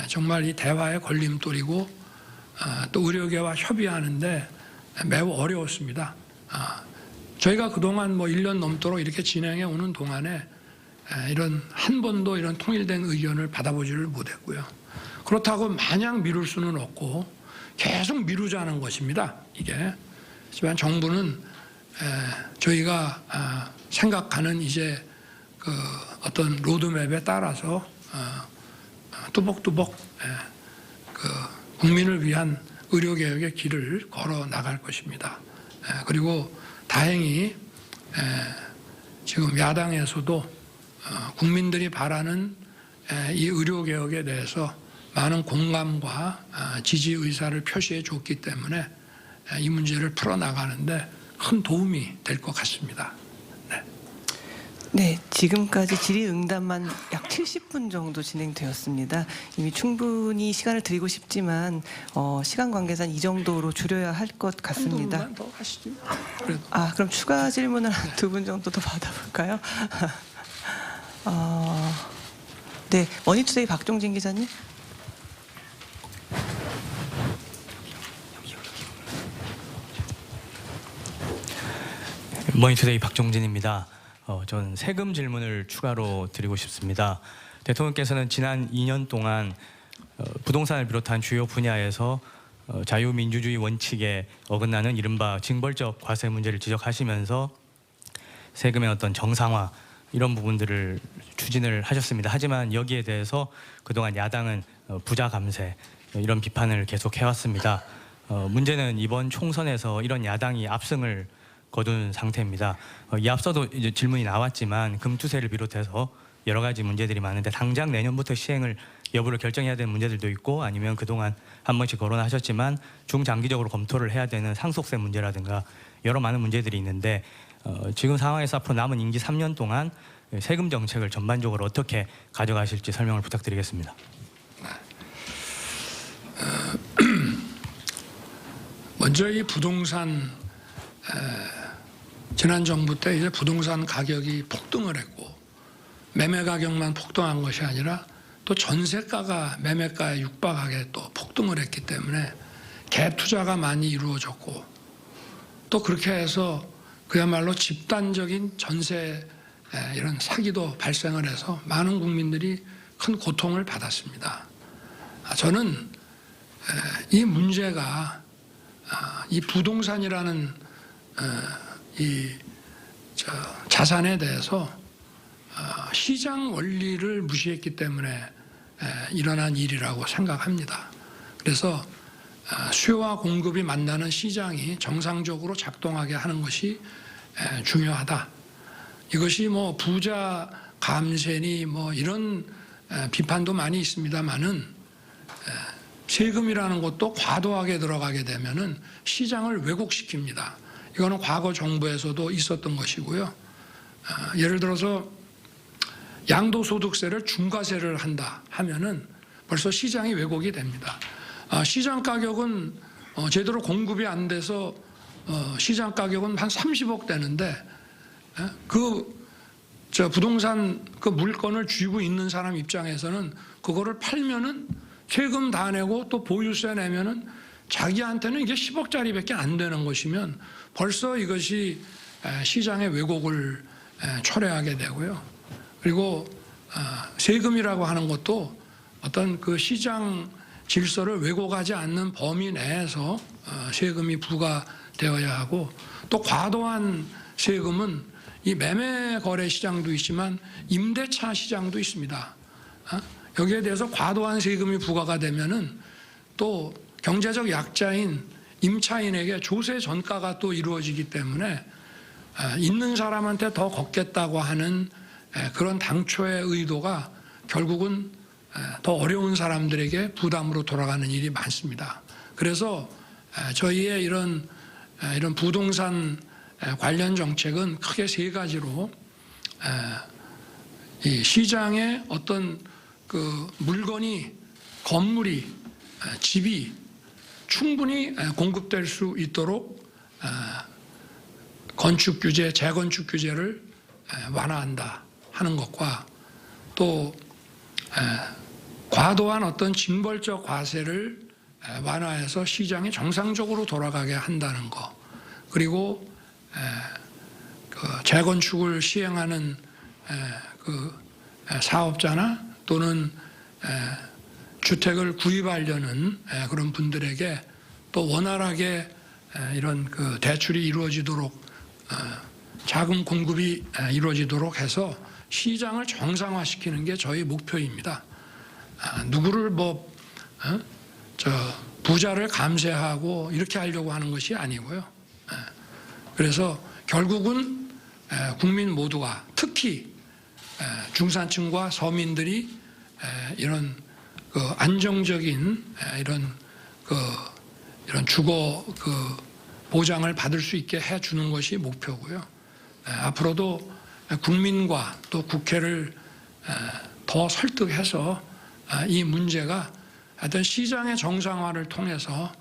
정말 이 대화의 걸림돌이고 또 의료계와 협의하는데 매우 어려웠습니다. 저희가 그동안 뭐 1년 넘도록 이렇게 진행해 오는 동안에 이런 한 번도 이런 통일된 의견을 받아보지를 못했고요. 그렇다고 마냥 미룰 수는 없고 계속 미루자는 것입니다. 이게. 하지만 정부는 저희가 생각하는 이제 그 어떤 로드맵에 따라서 뚜벅뚜벅 그 국민을 위한 의료개혁의 길을 걸어 나갈 것입니다. 그리고 다행히 지금 야당에서도 국민들이 바라는 이 의료개혁에 대해서 많은 공감과 지지 의사를 표시해 줬기 때문에 이 문제를 풀어나가는데 큰 도움이 될 것 같습니다. 네, 지금까지 질의응답만 약 70분 정도 진행되었습니다. 이미 충분히 시간을 드리고 싶지만 시간 관계상 이 정도로 줄여야 할 것 같습니다. 한두 분만 더 하시죠. 그럼 추가 질문을 한 두 분 정도 더 받아볼까요? 네, 머니투데이 박종진 기자님. 머니투데이 박종진입니다. 저는 세금 질문을 추가로 드리고 싶습니다. 대통령께서는 지난 2년 동안 부동산을 비롯한 주요 분야에서 자유민주주의 원칙에 어긋나는 이른바 징벌적 과세 문제를 지적하시면서 세금의 어떤 정상화 이런 부분들을 추진을 하셨습니다. 하지만 여기에 대해서 그동안 야당은 부자 감세 이런 비판을 계속 해왔습니다. 문제는 이번 총선에서 이런 야당이 압승을 거둔 상태입니다. 이 앞서도 이제 질문이 나왔지만 금투세를 비롯해서 여러 가지 문제들이 많은데 당장 내년부터 시행을 여부를 결정해야 되는 문제들도 있고 아니면 그동안 한 번씩 거론하셨지만 중장기적으로 검토를 해야 되는 상속세 문제라든가 여러 많은 문제들이 있는데 지금 상황에서 앞으로 남은 임기 3년 동안 세금 정책을 전반적으로 어떻게 가져가실지 설명을 부탁드리겠습니다. 먼저 이 부동산 지난 정부 때 이제 부동산 가격이 폭등을 했고 매매 가격만 폭등한 것이 아니라 또 전세가가 매매가에 육박하게 또 폭등을 했기 때문에 갭 투자가 많이 이루어졌고 또 그렇게 해서 그야말로 집단적인 전세 이런 사기도 발생을 해서 많은 국민들이 큰 고통을 받았습니다. 저는 이 문제가 이 부동산이라는 이 자산에 대해서 시장 원리를 무시했기 때문에 일어난 일이라고 생각합니다. 그래서 수요와 공급이 만나는 시장이 정상적으로 작동하게 하는 것이 중요하다. 이것이 뭐 부자 감세니 뭐 이런 비판도 많이 있습니다만은 세금이라는 것도 과도하게 들어가게 되면은 시장을 왜곡시킵니다. 이거는 과거 정부에서도 있었던 것이고요. 예를 들어서 양도소득세를 중과세를 한다 하면은 벌써 시장이 왜곡이 됩니다. 시장 가격은 제대로 공급이 안 돼서 시장 가격은 한 30억 되는데 부동산 그 물건을 쥐고 있는 사람 입장에서는 그거를 팔면은 세금 다 내고 또 보유세 내면은 자기한테는 이게 10억짜리밖에 안 되는 것이면 벌써 이것이 시장의 왜곡을 초래하게 되고요. 그리고 세금이라고 하는 것도 어떤 그 시장 질서를 왜곡하지 않는 범위 내에서 세금이 부과되어야 하고, 또 과도한 세금은 이 매매 거래 시장도 있지만 임대차 시장도 있습니다. 여기에 대해서 과도한 세금이 부과가 되면은 또 경제적 약자인 임차인에게 조세 전가가 또 이루어지기 때문에 있는 사람한테 더 걷겠다고 하는 그런 당초의 의도가 결국은 더 어려운 사람들에게 부담으로 돌아가는 일이 많습니다. 그래서 저희의 이런 부동산 관련 정책은 크게 세 가지로, 이 시장에 어떤 그 물건이, 건물이, 집이 충분히 공급될 수 있도록 건축 규제, 재건축 규제를 완화한다 하는 것과, 또 과도한 어떤 징벌적 과세를 완화해서 시장이 정상적으로 돌아가게 한다는 것, 그리고 그 재건축을 시행하는 그 사업자나 또는 주택을 구입하려는 그런 분들에게 또 원활하게 이런 그 대출이 이루어지도록, 자금 공급이 이루어지도록 해서 시장을 정상화시키는 게 저희 목표입니다. 누구를 부자를 감세하고 이렇게 하려고 하는 것이 아니고요. 그래서 결국은 국민 모두가, 특히 중산층과 서민들이 이런 그 안정적인 이런 주거 보장을 받을 수 있게 해주는 것이 목표고요. 앞으로도 국민과 또 국회를 더 설득해서 이 문제가 하여튼 시장의 정상화를 통해서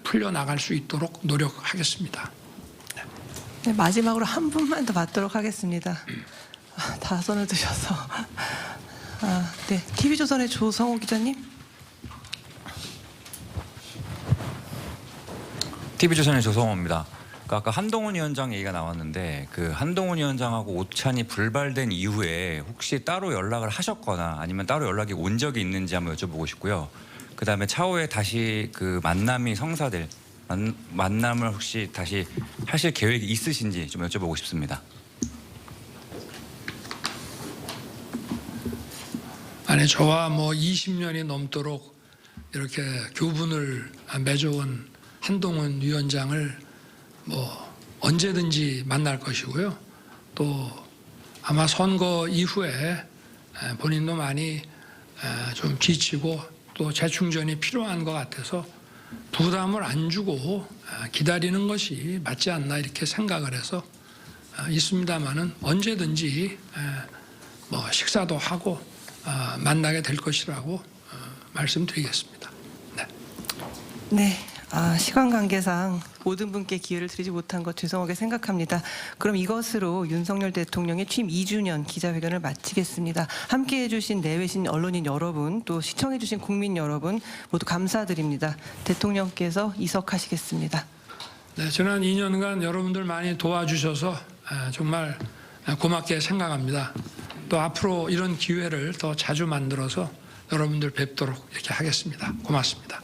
풀려나갈 수 있도록 노력하겠습니다. 네, 마지막으로 한 분만 더 받도록 하겠습니다. 다 손을 드셔서. 네, TV조선의 조성호 기자님. TV조선의 조성호입니다. 아까 한동훈 위원장 얘기가 나왔는데, 그 한동훈 위원장하고 오찬이 불발된 이후에 혹시 따로 연락을 하셨거나 아니면 따로 연락이 온 적이 있는지 한번 여쭤보고 싶고요. 그다음에 차후에 다시 그 만남이 성사될 만남을 혹시 다시 하실 계획이 있으신지 좀 여쭤보고 싶습니다. 아니, 저와 20년이 넘도록 이렇게 교분을 맺어온 한동훈 위원장을 언제든지 만날 것이고요. 또 아마 선거 이후에 본인도 많이 좀 지치고 또 재충전이 필요한 것 같아서 부담을 안 주고 기다리는 것이 맞지 않나 이렇게 생각을 해서 있습니다만은 언제든지 식사도 하고 만나게 될 것이라고 말씀드리겠습니다. 네. 시간 관계상 모든 분께 기회를 드리지 못한 것 죄송하게 생각합니다. 그럼 이것으로 윤석열 대통령의 취임 2주년 기자회견을 마치겠습니다. 함께해 주신 내외신 언론인 여러분, 또 시청해 주신 국민 여러분 모두 감사드립니다. 대통령께서 이석하시겠습니다. 네, 지난 2년간 여러분들 많이 도와주셔서 정말 고맙게 생각합니다. 또 앞으로 이런 기회를 더 자주 만들어서 여러분들 뵙도록 이렇게 하겠습니다. 고맙습니다.